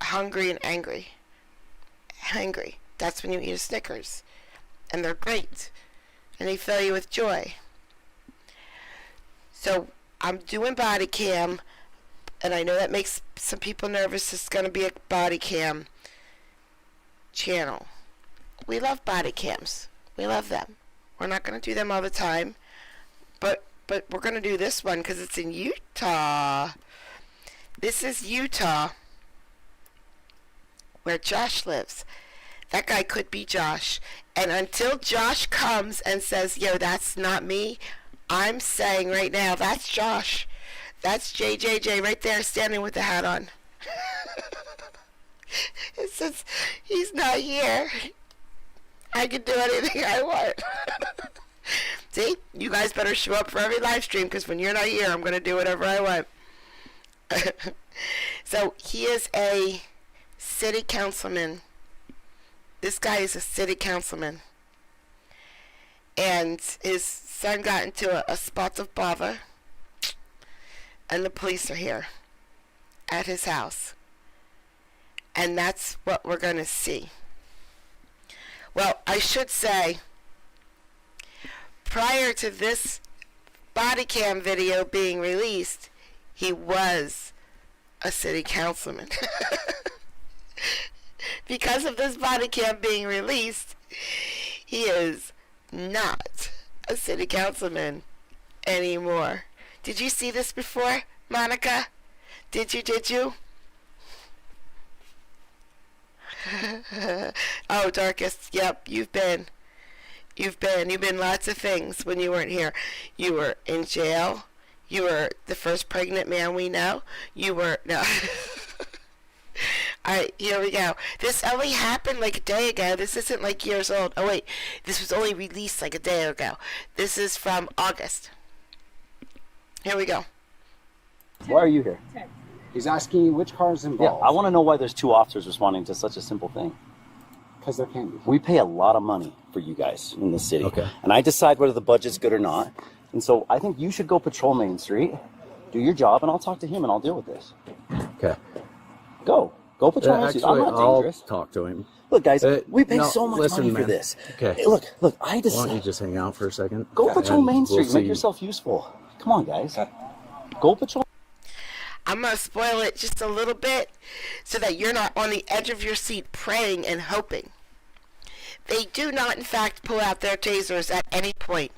A: hungry and angry. Hungry. That's when you eat a Snickers. And they're great. And they fill you with joy. So I'm doing body cam, and I know that makes some people nervous. It's going to be a body cam channel. We love body cams. We love them. We're not going to do them all the time, but we're going to do this one because it's in Utah. This is Utah, where Josh lives. That guy could be Josh. And until Josh comes and says, yo, that's not me, I'm saying right now, that's Josh. That's JJJ right there standing with the hat on. It says, he's not here. I can do anything I want. See? You guys better show up for every live stream because when you're not here, I'm going to do whatever I want. So he is a city councilman. This guy is a city councilman. And his son got into a spot of bother. And the police are here at his house. And that's what we're going to see. Well, I should say, prior to this body cam video being released, he was a city councilman. Because of this body cam being released, he is not a city councilman anymore. Did you see this before, Monica? Did you? Oh, Darkest, yep, you've been lots of things when you weren't here. You were in jail. You were the first pregnant man we know. You were, no. Alright, here we go. This only happened like a day ago. This isn't like years old. Oh wait, this was only released like a day ago. This is from August. Here we go.
S: Why are you here? He's asking you which car is involved. Yeah, I want to know why there's two officers responding to such a simple thing. Because there can be. We pay a lot of money for you guys in this city. Okay. And I decide whether the budget's good or not. And so I think you should go patrol Main Street, do your job, and I'll talk to him and I'll deal with this. Okay. Go patrol Main Street. I'm not dangerous.
T: I'll talk to him.
S: Look, guys, we pay so much money for this.
T: Okay.
S: Hey, look, I decide.
T: Why don't you just hang out for a second?
S: Go patrol Main Street.
T: We'll
S: Make yourself useful. Come on, guys. Go patrol.
A: I'm going to spoil it just a little bit so that you're not on the edge of your seat praying and hoping. They do not, in fact, pull out their tasers at any point.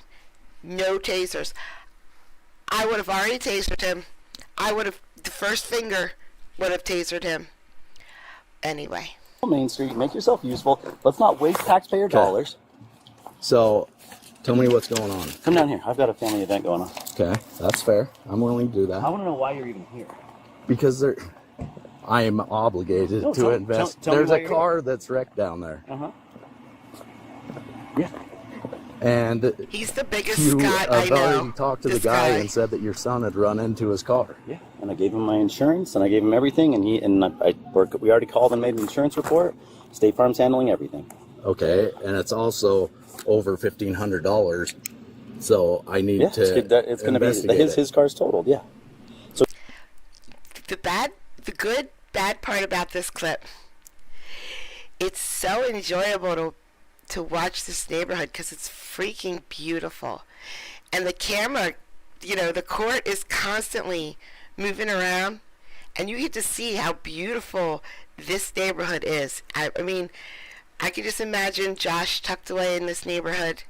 A: No tasers. I would have already tasered him. The first finger would have tasered him. Anyway.
S: Main Street, make yourself useful. Let's not waste taxpayer dollars.
T: So, tell me what's going on.
S: Come down here. I've got a family event going on.
T: Okay, that's fair. I'm willing to do that.
S: I want to know why you're even here.
T: Because I am obligated to invest. There's a car that's wrecked down there.
S: Uh-huh. Yeah.
T: And
A: he's the biggest
T: you
A: Scott I
T: have
A: know.
T: already talked to the guy and said that your son had run into his car.
S: Yeah, and I gave him my insurance and I gave him everything, and we already called and made an insurance report. State Farm's handling everything.
T: Okay, and it's also over $1,500, so I need to
S: it's going to be his car's totaled. Yeah. So
A: the good bad part about this clip, it's so enjoyable to watch this neighborhood because it's freaking beautiful. And the camera, the court is constantly moving around, and you get to see how beautiful this neighborhood is. I mean, I could just imagine Josh tucked away in this neighborhood,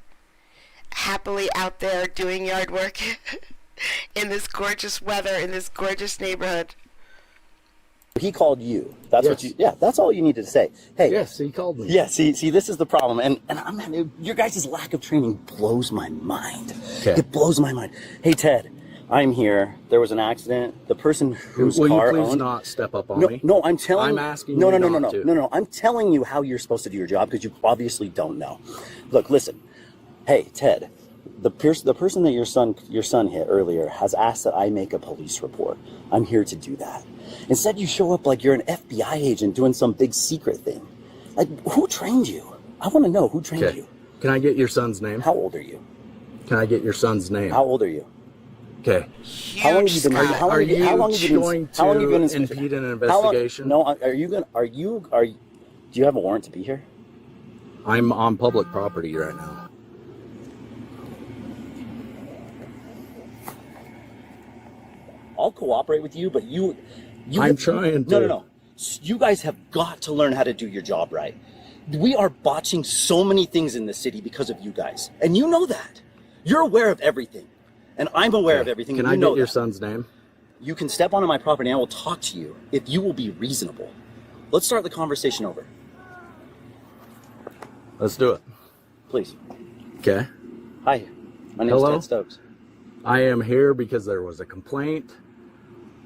A: happily out there doing yard work in this gorgeous weather, in this gorgeous neighborhood.
S: He called you. That's what you. Yeah, that's all you needed to say. Hey.
T: Yes, he called me.
S: Yeah. See, this is the problem, and your guys' lack of training blows my mind.
T: Okay.
S: It blows my mind. Hey, Ted, I'm here. There was an accident. The person whose
T: Will
S: car
T: you please
S: owned.
T: not step up on
S: No,
T: me?
S: no, I'm telling.
T: I'm asking
S: No,
T: you
S: no, no,
T: not
S: no,
T: to.
S: no, no. I'm telling you how you're supposed to do your job because you obviously don't know. Look, listen. Hey, Ted. The person that your son hit earlier has asked that I make a police report. I'm here to do that. Instead, you show up like you're an FBI agent doing some big secret thing. Like, who trained you? I want to know who trained you.
T: Can I get your son's name?
S: How old are you?
T: Can I get your son's name?
S: How old are you?
T: Okay.
S: How long have you been?
T: Are you going
S: how long have you been
T: to impede an investigation?
S: No. Are you? Do you have a warrant to be here?
T: I'm on public property right now.
S: I'll cooperate with you, but you
T: I'm trying to.
S: No. You guys have got to learn how to do your job right. We are botching so many things in the city because of you guys. And you know that. You're aware of everything. And I'm aware of everything.
T: Can
S: and
T: I
S: you know
T: get your
S: that.
T: son's name?
S: You can step onto my property and I will talk to you if you will be reasonable. Let's start the conversation over.
T: Let's do it.
S: Please.
T: Okay.
S: Hi. My name is Ted Stokes.
T: I am here because there was a complaint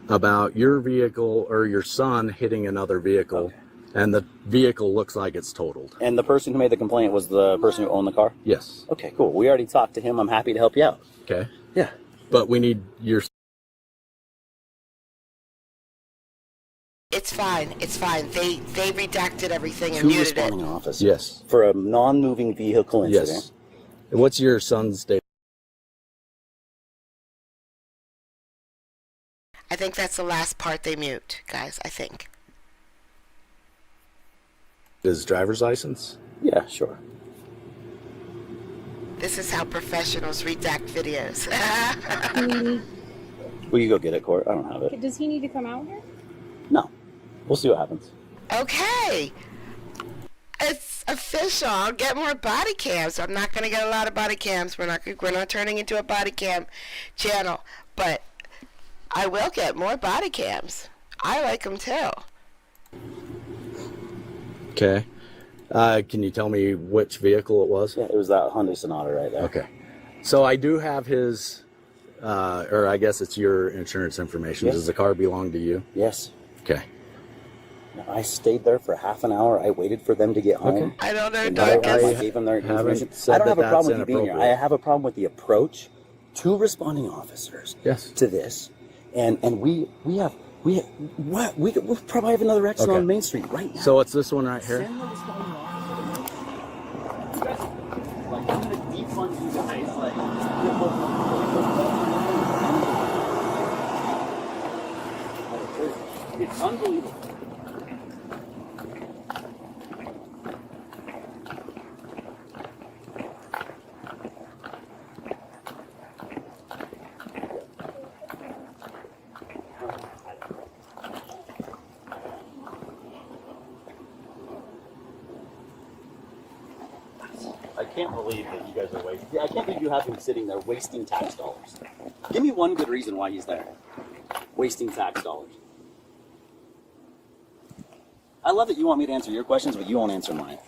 T: about your vehicle or your son hitting another vehicle, and the vehicle looks like it's totaled.
S: And the person who made the complaint was the person who owned the car?
T: Yes.
S: Okay, cool. We already talked to him. I'm happy to help you out.
T: Okay.
S: Yeah.
T: But we need your...
A: It's fine. It's fine. They redacted everything and
S: Two
A: muted it.
S: responding officers.
T: Yes.
S: For a non-moving vehicle incident.
T: Yes. What's your son's date?
A: I think that's the last part they mute, guys. I think.
T: His driver's license?
S: Yeah, sure.
A: This is how professionals redact videos.
S: Will you go get it, Court? I don't have it.
U: Does he need to come out here?
S: No. We'll see what happens.
A: Okay. It's official. I'll get more body cams. I'm not going to get a lot of body cams. We're not turning into a body cam channel, but I will get more body cams. I like them too.
T: Okay. Can you tell me which vehicle it was?
S: Yeah, it was that Hyundai Sonata right there.
T: Okay. So I do have his, or I guess it's your insurance information.
S: Yes.
T: Does the car belong to you?
S: Yes.
T: Okay.
S: I stayed there for half an hour. I waited for them to get home.
T: Okay.
A: I don't know,
S: And
A: Douglas.
S: I gave them their information.
T: said
S: I don't have
T: that
S: a problem
T: that's
S: with you being here. I
T: inappropriate.
S: have a problem with the approach to responding officers
T: Yes.
S: to this. And we'll probably have another accident
T: Okay.
S: on Main Street right now.
T: So it's this one right here?
S: Send the responding officers. You guys, like, I'm gonna defund you guys. Like, it's unbelievable. I can't believe that you guys are wasting. I can't believe you have him sitting there wasting tax dollars. Give me one good reason why he's there. Wasting tax dollars. I love that you want me to answer your questions, but you won't answer mine.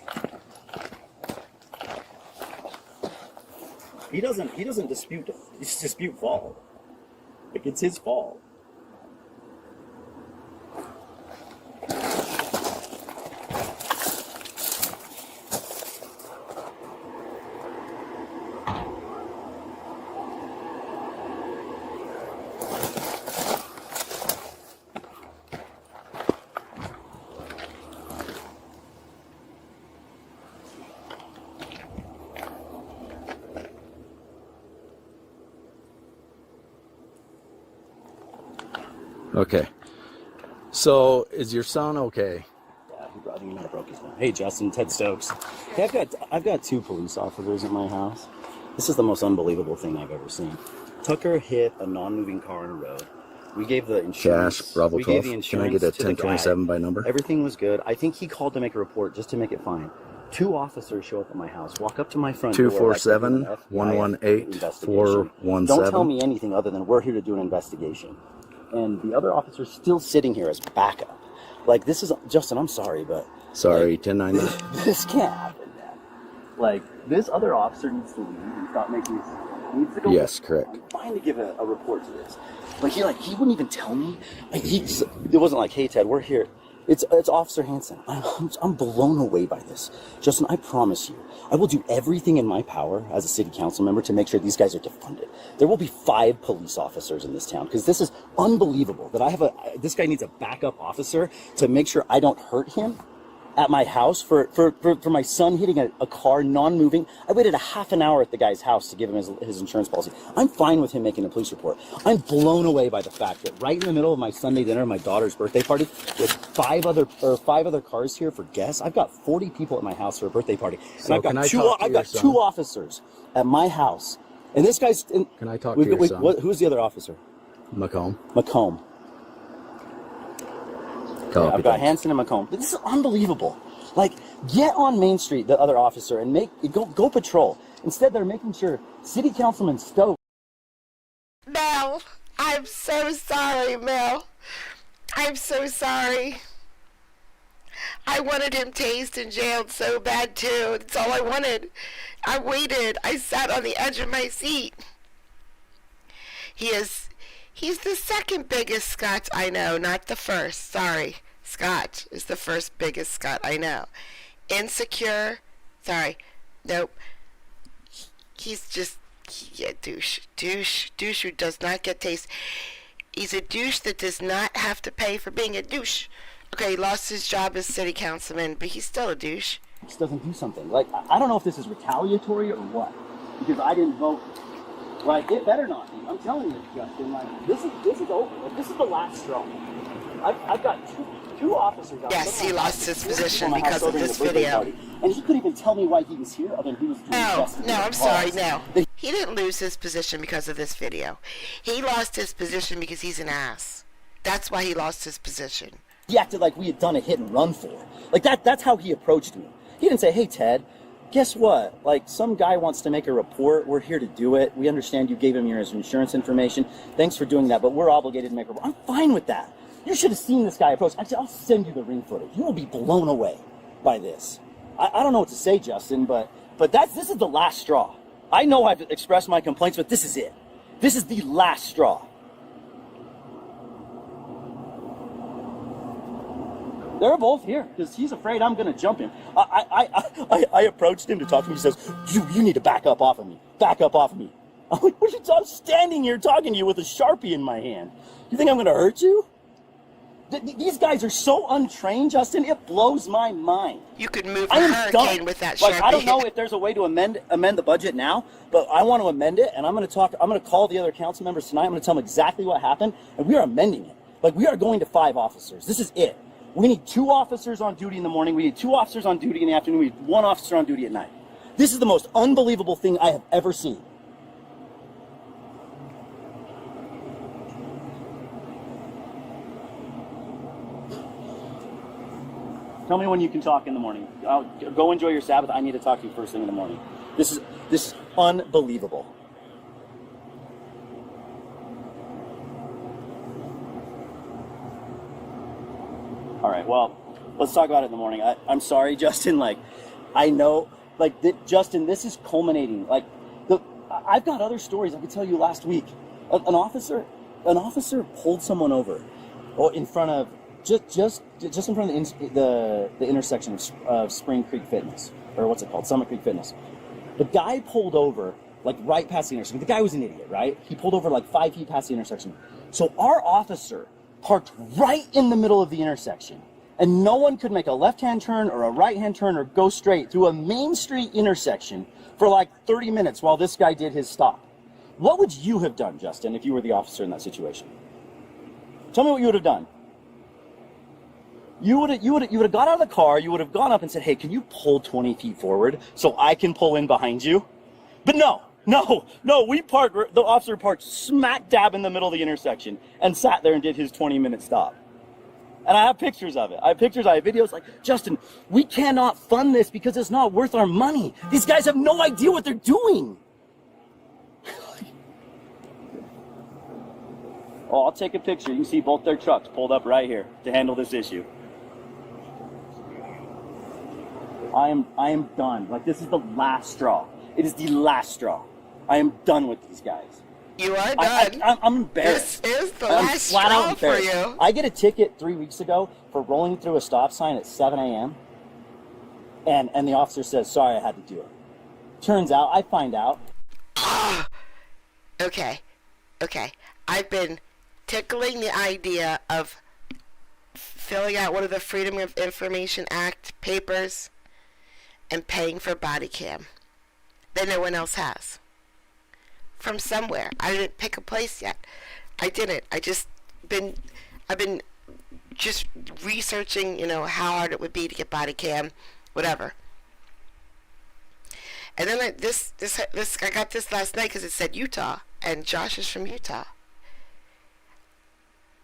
S: He doesn't dispute fault. Like, it's his fault.
T: Okay. So is your son okay?
S: Yeah, I think he might have broke his phone. Hey, Justin, Ted Stokes. Hey, I've got 2 police officers at my house. This is the most unbelievable thing I've ever seen. Tucker hit a non-moving car on a road. We gave the insurance.
T: Cash, Bravo
S: we
T: 12.
S: gave the
T: Can I
S: insurance
T: get a
S: to the guy.
T: 1027 by number?
S: Everything was good. I think he called to make a report just to make it fine. 2 officers show up at my house, walk up to my front door.
T: 247 118 417.
S: Don't tell me anything other than we're here to do an investigation. And the other officer's still sitting here as backup. Like, this is, Justin, I'm sorry, but.
T: Sorry,
S: like,
T: 1090.
S: This can't happen, man. Like, this other officer needs to leave and stop making this. Needs to go.
T: Yes, correct.
S: I'm fine to give a report to this. But he wouldn't even tell me. It wasn't like, hey, Ted, we're here. It's Officer Hansen. I'm blown away by this. Justin, I promise you, I will do everything in my power as a city council member to make sure these guys are defunded. There will be 5 police officers in this town because this is unbelievable that this guy needs a backup officer to make sure I don't hurt him at my house for my son hitting a car non-moving. I waited a half an hour at the guy's house to give him his insurance policy. I'm fine with him making a police report. I'm blown away by the fact that right in the middle of my Sunday dinner, my daughter's birthday party, with 5 other cars here for guests. I've got 40 people at my house for a birthday party, and
T: So
S: I've got
T: can I talk to
S: 2
T: your son?
S: officers at my house. And this guy's.
T: Can I talk to your son?
S: Who's the other officer?
T: Macomb.
S: Yeah, I've got Hansen and Macomb. This is unbelievable. Like, get on Main Street, the other officer, and go patrol. Instead, they're making sure City Councilman Stokes.
A: Mel, I'm so sorry, Mel. I'm so sorry. I wanted him tased and jailed so bad, too. That's all I wanted. I waited. I sat on the edge of my seat. He's the second biggest Scot I know, not the first. Sorry. Scott is the first biggest Scot I know. Insecure. Sorry. Nope. He's just, douche who does not get taste. He's a douche that does not have to pay for being a douche. Okay, he lost his job as city councilman, but he's still a douche.
S: Just doesn't do something. Like, I don't know if this is retaliatory or what, because I didn't vote. Like, it better not be. I'm telling you, Justin. Like, this is over. Like, this is the last straw. I've got two officers out.
A: Yes, he lost his position because of this video.
S: And he couldn't even tell me why he was here, other than he was doing
A: No, I'm sorry, no. He didn't lose his position because of this video. He lost his position because he's an ass. That's why he lost his position.
S: He acted like we had done a hit and run for it. Like, that's how he approached me. He didn't say, hey, Ted, guess what? Like, some guy wants to make a report. We're here to do it. We understand you gave him your insurance information. Thanks for doing that, but we're obligated to make a report. I'm fine with that. You should have seen this guy approach. Actually, I'll send you the ring footage. You will be blown away by this. I don't know what to say, Justin, but this is the last straw. I know I've expressed my complaints, but this is it. This is the last straw. They're both here because he's afraid I'm going to jump him. I approached him to talk to me. He says, you need to back up off of me. Back up off of me. I'm like, what are you talking? I'm standing here talking to you with a Sharpie in my hand. You think I'm going to hurt you? These guys are so untrained, Justin. It blows my mind.
A: You could move a hurricane with that Sharpie.
S: Like, I don't know if there's a way to amend the budget now, but I want to amend it, and I'm going to call the other council members tonight. I'm going to tell them exactly what happened, and we are amending it. Like, we are going to 5 officers. This is it. We need 2 officers on duty in the morning. We need 2 officers on duty in the afternoon. We need 1 officer on duty at night. This is the most unbelievable thing I have ever seen. Tell me when you can talk in the morning. Go enjoy your Sabbath. I need to talk to you first thing in the morning. This is unbelievable. All right, well, let's talk about it in the morning. I'm sorry, Justin. Like, I know, like, Justin, this is culminating. Like, I've got other stories I could tell you last week. An officer pulled someone over, in front of just in front of the intersection of Spring Creek Fitness, or what's it called, Summit Creek Fitness. The guy pulled over like right past the intersection. The guy was an idiot, right? He pulled over like 5 feet past the intersection. So our officer parked right in the middle of the intersection, and no one could make a left-hand turn or a right-hand turn or go straight through a main street intersection for like 30 minutes while this guy did his stop. What would you have done, Justin, if you were the officer in that situation? Tell me what you would have done. You would have got out of the car, you would have gone up and said, hey, can you pull 20 feet forward so I can pull in behind you? But no, the officer parked smack dab in the middle of the intersection and sat there and did his 20-minute stop. And I have pictures of it. I have videos like, Justin, we cannot fund this because it's not worth our money. These guys have no idea what they're doing. Oh, I'll take a picture. You can see both their trucks pulled up right here to handle this issue. I am done. Like, this is the last straw. It is the last straw. I am done with these guys.
A: You are done.
S: I'm embarrassed.
A: This is the
S: I'm
A: last
S: flat out
A: straw for
S: embarrassed.
A: you.
S: I get a ticket 3 weeks ago for rolling through a stop sign at 7 a.m. And the officer says, sorry, I had to do it. Turns out, I find out.
A: Okay. I've been tickling the idea of filling out one of the Freedom of Information Act papers and paying for body cam that no one else has. From somewhere. I didn't pick a place yet. I didn't. I've been just researching, how hard it would be to get body cam, whatever. And then I got this last night because it said Utah, and Josh is from Utah.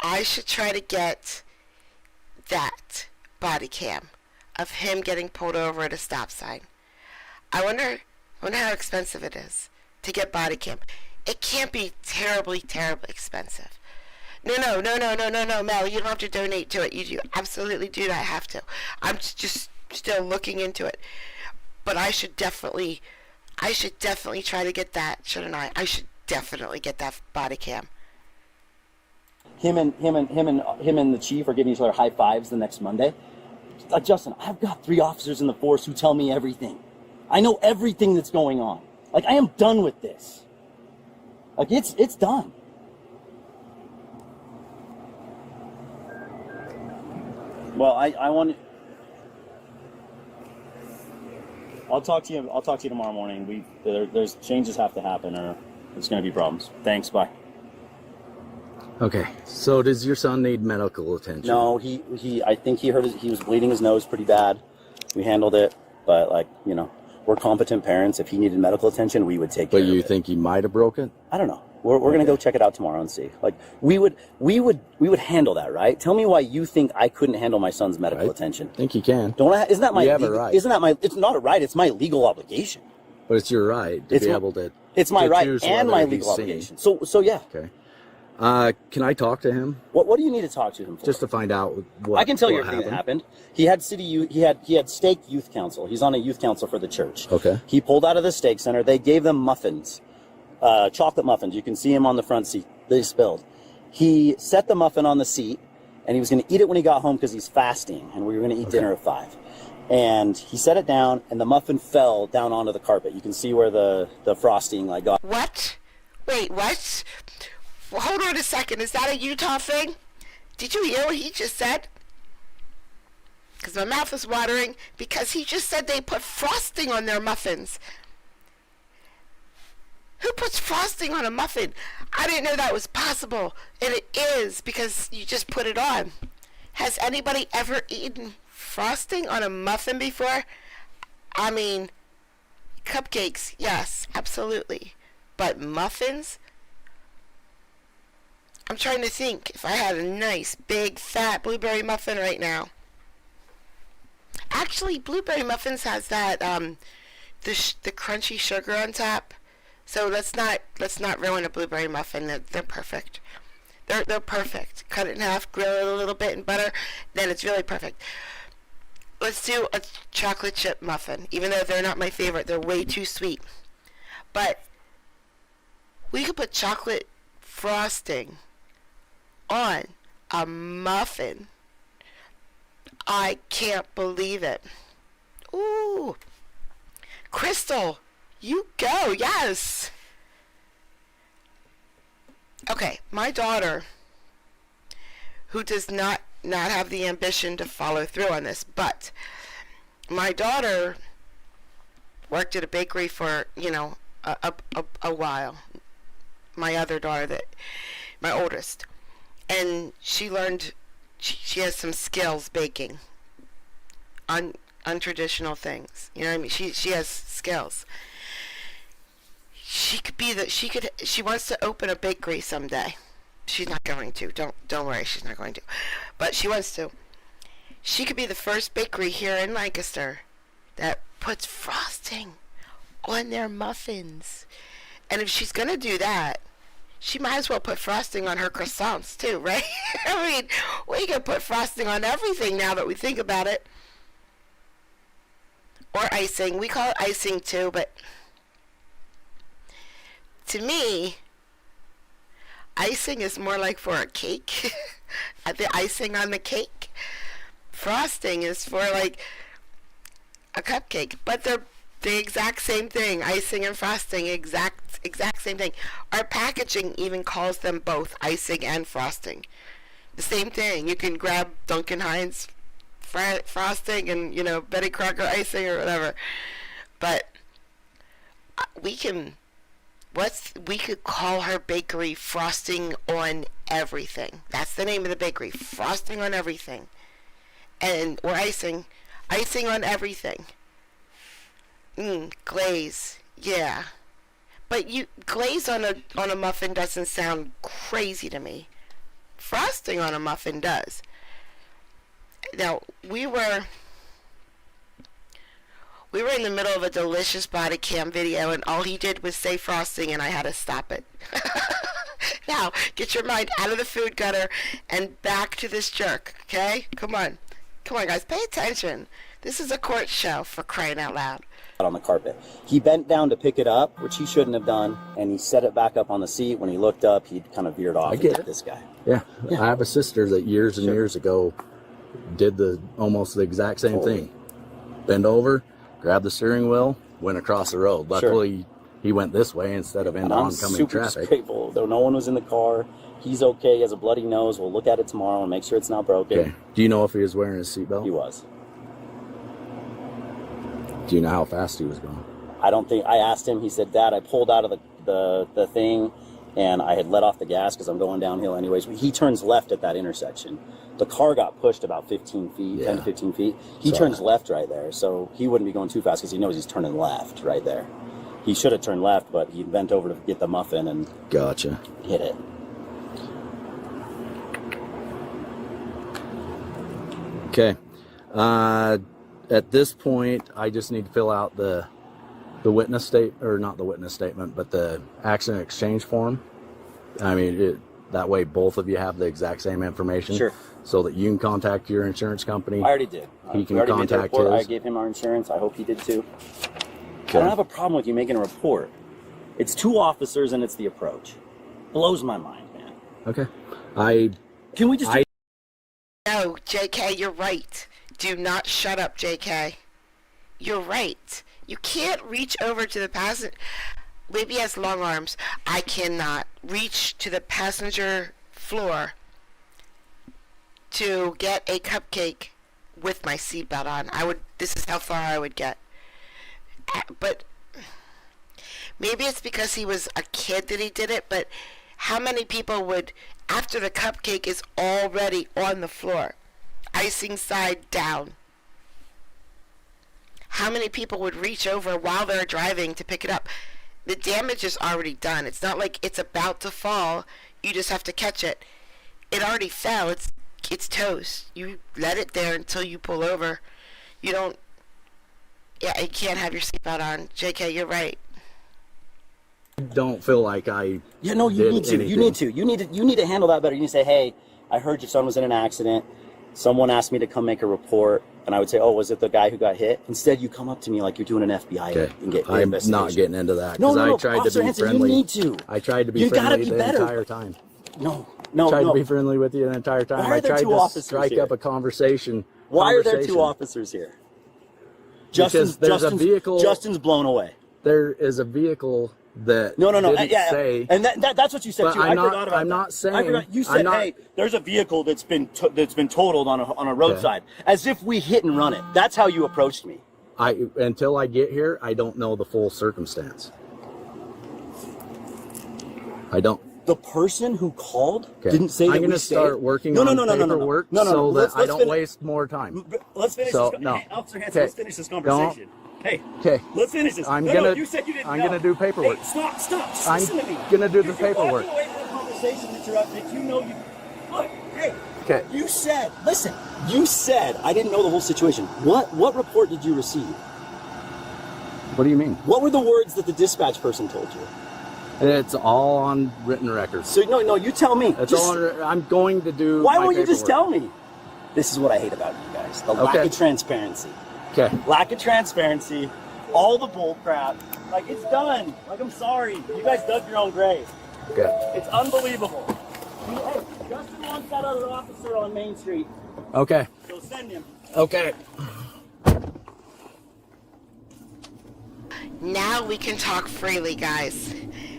A: I should try to get that body cam of him getting pulled over at a stop sign. I wonder how expensive it is to get body cam. It can't be terribly expensive. No, Mel, you don't have to donate to it. You absolutely do not have to. I'm just still looking into it. But I should definitely try to get that, shouldn't I? I should definitely get that body cam.
S: Him and the chief are giving each other high fives the next Monday. Justin, I've got 3 officers in the force who tell me everything. I know everything that's going on. Like, I am done with this. Like, it's done. Well, I want. I'll talk to you tomorrow morning. There's changes have to happen, or there's going to be problems. Thanks. Bye.
T: Okay. So does your son need medical attention?
S: No, I think he was bleeding his nose pretty bad. We handled it, but we're competent parents. If he needed medical attention, we would take care of it.
T: But you think he might have broke it?
S: I don't know. We're going to go check it out tomorrow and see. Like, we would handle that, right? Tell me why you think I couldn't handle my son's medical attention.
T: I think you can.
S: Isn't that my?
T: You have a right.
S: It's not a right. It's my legal obligation.
T: But it's your right to be able to.
S: It's my right
T: choose
S: and my
T: whether
S: legal
T: he's seen.
S: obligation. So yeah.
T: Okay. Can I talk to him?
S: What do you need to talk to him for?
T: Just to find out what
S: I can tell you
T: what
S: everything that happened. He had he had stake youth council. He's on a youth council for the church.
T: Okay.
S: He pulled out of the stake center. They gave them muffins, chocolate muffins. You can see him on the front seat. They spilled. He set the muffin on the seat, and he was going to eat it when he got home because he's fasting, and we were going to eat dinner at 5. And he set it down, and the muffin fell down onto the carpet. You can see where the frosting got.
A: What? Wait, what? Well, hold on a second. Is that a Utah thing? Did you hear what he just said? Because my mouth is watering because he just said they put frosting on their muffins. Who puts frosting on a muffin? I didn't know that was possible. And it is because you just put it on. Has anybody ever eaten frosting on a muffin before? I mean, cupcakes, yes, absolutely. But muffins? I'm trying to think if I had a nice, big, fat blueberry muffin right now. Actually, blueberry muffins has that, the crunchy sugar on top. So let's not ruin a blueberry muffin. They're perfect. They're perfect. Cut it in half, grill it a little bit in butter, then it's really perfect. Let's do a chocolate chip muffin. Even though they're not my favorite, they're way too sweet. But we could put chocolate frosting on a muffin. I can't believe it. Ooh. Crystal, you go. Yes. Okay, my daughter, who does not have the ambition to follow through on this, but my daughter worked at a bakery for, a while. My other daughter, my oldest. And she learned she has some skills baking. Untraditional things. You know what I mean? She has skills. She wants to open a bakery someday. She's not going to. Don't worry, she's not going to. But she wants to. She could be the first bakery here in Lancaster that puts frosting on their muffins. And if she's gonna do that, she might as well put frosting on her croissants too, right? I mean, we can put frosting on everything now that we think about it. Or icing. We call it icing too, but to me, icing is more like for a cake. The icing on the cake. Frosting is for like a cupcake, but they're the exact same thing. Icing and frosting, exact same thing. Our packaging even calls them both icing and frosting. The same thing. You can grab Duncan Hines frosting and, you know, Betty Crocker icing or whatever. But we could call her bakery Frosting on Everything. That's the name of the bakery, Frosting on Everything. Or icing on everything. Glaze, yeah. But glaze on a muffin doesn't sound crazy to me. Frosting on a muffin does. Now, we were in the middle of a delicious body cam video, and all he did was say frosting, and I had to stop it. Now, get your mind out of the food gutter and back to this jerk, okay? Come on, guys, pay attention. This is a court show, for crying out loud.
S: On the carpet. He bent down to pick it up, which he shouldn't have done, and he set it back up on the seat. When he looked up, he kind of veered off.
T: I get
S: and hit
T: it.
S: This guy.
T: Yeah. I have a sister that years and years ago did almost the exact same thing. Bend over, grabbed the steering wheel, went across the road. Luckily, he went this way instead of into oncoming traffic.
S: I'm super grateful. Though no one was in the car, he's okay. He has a bloody nose. We'll look at it tomorrow and make sure it's not broken.
T: Okay. Do you know if he was wearing his seatbelt?
S: He was.
T: Do you know how fast he was going?
S: I asked him, he said, Dad, I pulled out of the thing and I had let off the gas because I'm going downhill anyways. He turns left at that intersection. The car got pushed about 15 feet, 10 to 15 feet. He turns left right there, so he wouldn't be going too fast because he knows he's turning left right there. He should have turned left, but he bent over to get the muffin and hit it.
T: Okay. At this point, I just need to fill out the witness not the witness statement, but the accident exchange form. I mean, that way both of you have the exact same information.
S: Sure.
T: So that you can contact your insurance company.
S: I already did.
T: He can contact his.
S: I gave him our insurance. I hope he did too. Okay. I don't have a problem with you making a report. It's 2 officers and it's the approach. Blows my mind, man.
T: Okay.
S: Can we just...
A: No, JK, you're right. Do not shut up, JK. You're right. You can't reach over to the passenger. Maybe he has long arms. I cannot reach to the passenger floor to get a cupcake with my seatbelt on. This is how far I would get. But maybe it's because he was a kid that he did it, but how many people would, after the cupcake is already on the floor, icing side down, how many people would reach over while they're driving to pick it up? The damage is already done. It's not like it's about to fall. You just have to catch it. It already fell. It's toast. You let it there until you pull over. You don't... Yeah, you can't have your seatbelt on. JK, you're right.
T: Don't feel like I...
S: Yeah, no, you need to.
T: anything.
S: You need to handle that better. You need to say, hey, I heard your son was in an accident. Someone asked me to come make a report. And I would say, oh, was it the guy who got hit? Instead, you come up to me like you're doing an FBI and get
T: I'm not getting into that.
S: No,
T: I tried
S: Officer
T: to be
S: Hanson,
T: friendly.
S: you need to.
T: I tried to be friendly the entire time.
S: Tried
T: to be friendly with you the entire time.
S: Why are there
T: I tried
S: two
T: to
S: officers
T: strike
S: here?
T: up a conversation.
S: Why are there 2 officers here?
T: Because there's a vehicle.
S: Justin's blown away.
T: There is a vehicle that
S: No.
T: didn't say.
S: And that's what you said
T: But
S: too.
T: I'm
S: I forgot about
T: I'm
S: that.
T: not saying.
S: I forgot. You said, hey, there's a vehicle that's been totaled on a roadside, as if we hit and run it. That's how you approached me.
T: Until I get here, I don't know the full circumstance. I don't.
S: The person who called didn't say that
T: I'm going
S: we
T: to start
S: stayed.
T: working
S: No, no,
T: on
S: no, no, no, no, no.
T: paperwork
S: No, no, no.
T: so
S: Let's
T: that I don't
S: finish-
T: waste more time.
S: Let's finish
T: So,
S: this.
T: no.
S: Hey, Officer Hanson, let's finish this conversation. Hey,
T: Okay.
S: let's finish this.
T: I'm
S: No,
T: gonna.
S: no, you said you didn't
T: I'm
S: know.
T: gonna do paperwork.
S: Hey, stop. Just
T: I'm
S: listen to me.
T: gonna do the paperwork.
S: You're walking away from a conversation that you know you. Look, hey.
T: Okay.
S: You said, listen. You said I didn't know the whole situation. What report did you receive?
T: What do you mean?
S: What were the words that the dispatch person told you?
T: It's all on written records.
S: So no, you tell me.
T: It's all I'm going to do.
S: Why
T: my
S: won't you just
T: paperwork.
S: tell me? This is what I hate about you guys. The lack of transparency.
T: Okay.
S: Lack of transparency. All the bull crap. Like, it's done. Like, I'm sorry. You guys dug your own grave.
T: Okay.
S: It's unbelievable. Hey, Justin wants that other officer on Main Street.
T: Okay.
S: So send him.
T: Okay.
A: Now we can talk freely, guys,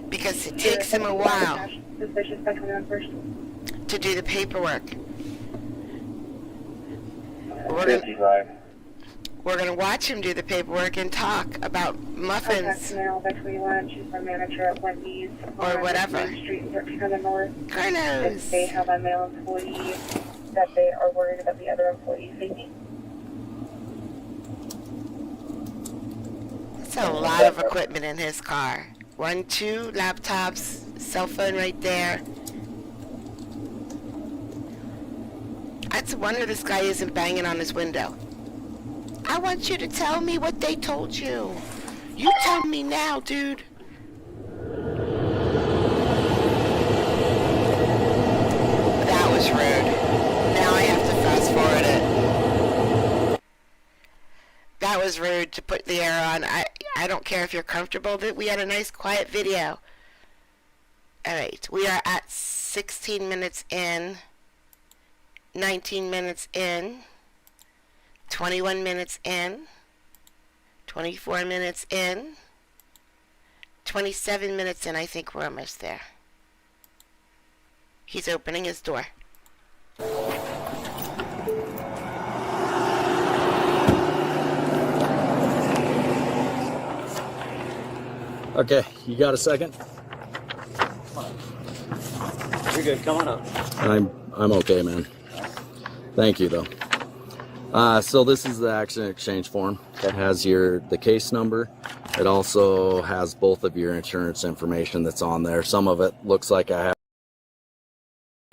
A: because it takes him a while to do the paperwork. We're gonna watch him do the paperwork and talk about muffins or whatever. Carnos.
U: They have a male employee that they are worried about the other employee safety.
A: That's a lot of equipment in his car. 1, 2 laptops, cell phone right there. It's a wonder this guy isn't banging on his window. I want you to tell me what they told you. You tell me now, dude. That was rude. Now I have to fast forward it. That was rude to put the air on. I don't care if you're comfortable. That we had a nice quiet video. Alright, we are at 16 minutes in, 19 minutes in, 21 minutes in, 24 minutes in, 27 minutes in. I think we're almost there. He's opening his door.
T: Okay, you got a second?
S: You're good. Come on up.
T: I'm okay, man. Thank you, though. So this is the accident exchange form. It has the case number. It also has both of your insurance information that's on there. Some of it looks like I have.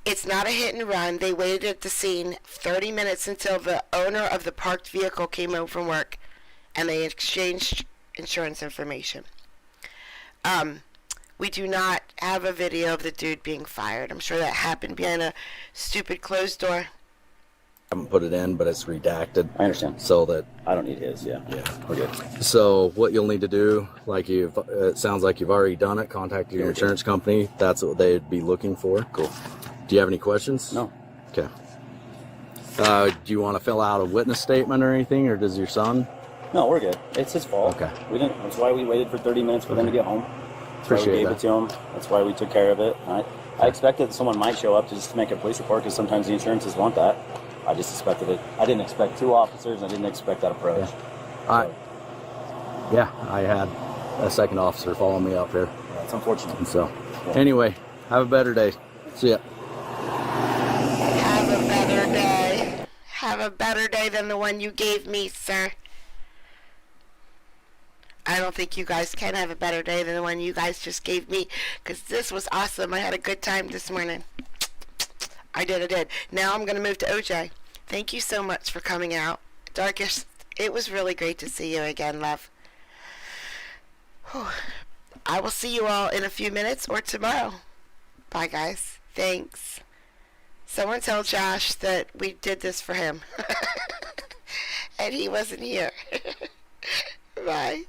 A: It's not a hit and run. They waited at the scene 30 minutes until the owner of the parked vehicle came home from work, and they exchanged insurance information. We do not have a video of the dude being fired. I'm sure that happened behind a stupid closed door.
T: I haven't put it in, but it's redacted.
S: I understand.
T: So that
S: I don't need his. Yeah. We're good.
T: So what you'll need to do, it sounds like you've already done it, contacted your insurance company. That's what they'd be looking for.
S: Cool.
T: Do you have any questions?
S: No.
T: Okay. Do you want to fill out a witness statement or anything, or does your son?
S: No, we're good. It's his fault.
T: Okay.
S: We didn't. That's why we waited for 30 minutes for them to get home. That's why we
T: Appreciate
S: gave it to him. That's why we took care of it. I expected that someone might show up to make a police report because sometimes the insurances want that. I just expected it. I didn't expect 2 officers. I didn't expect that approach.
T: Yeah, I had a second officer follow me up here.
S: Yeah, it's unfortunate.
T: And so, anyway, have a better day. See ya.
A: Have a better day. Have a better day than the one you gave me, sir. I don't think you guys can have a better day than the one you guys just gave me, because this was awesome. I had a good time this morning. I did. Now I'm going to move to OJ. Thank you so much for coming out. Darkish, it was really great to see you again, love. Whew. I will see you all in a few minutes or tomorrow. Bye, guys. Thanks. Someone tell Josh that we did this for him. And he wasn't here. Bye.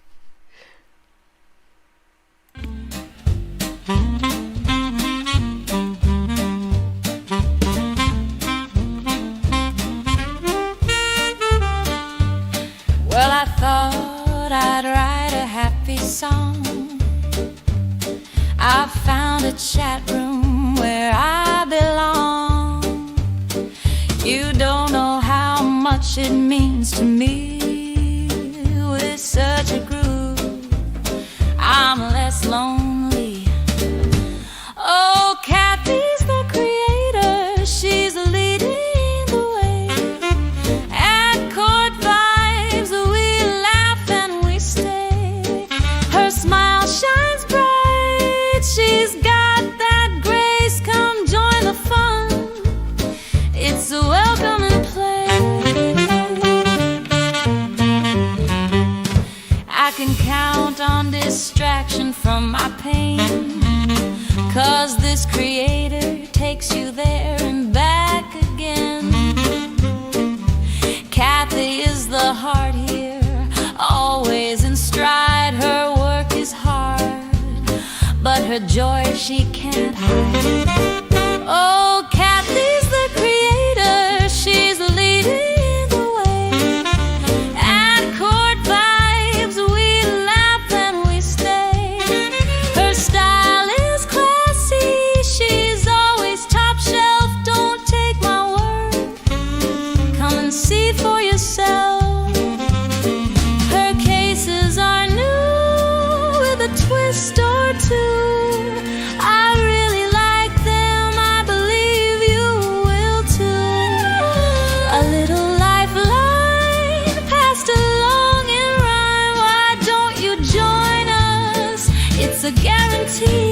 V: Well, I thought I'd write a happy song. I found a chat room where I belong. You don't know how much it means to me. With such a groove, I'm less lonely. Oh, her joy she can't hide. Oh, Kathy's the creator, she's leading the way. At Court Vibes, we laugh and we stay. Her style is classy, she's always top shelf. Don't take my word, come and see for yourself. Her cases are new with a twist or two. I really like them, I believe you will too. A little lifeline passed along in rhyme. Why don't you join us? It's a guarantee.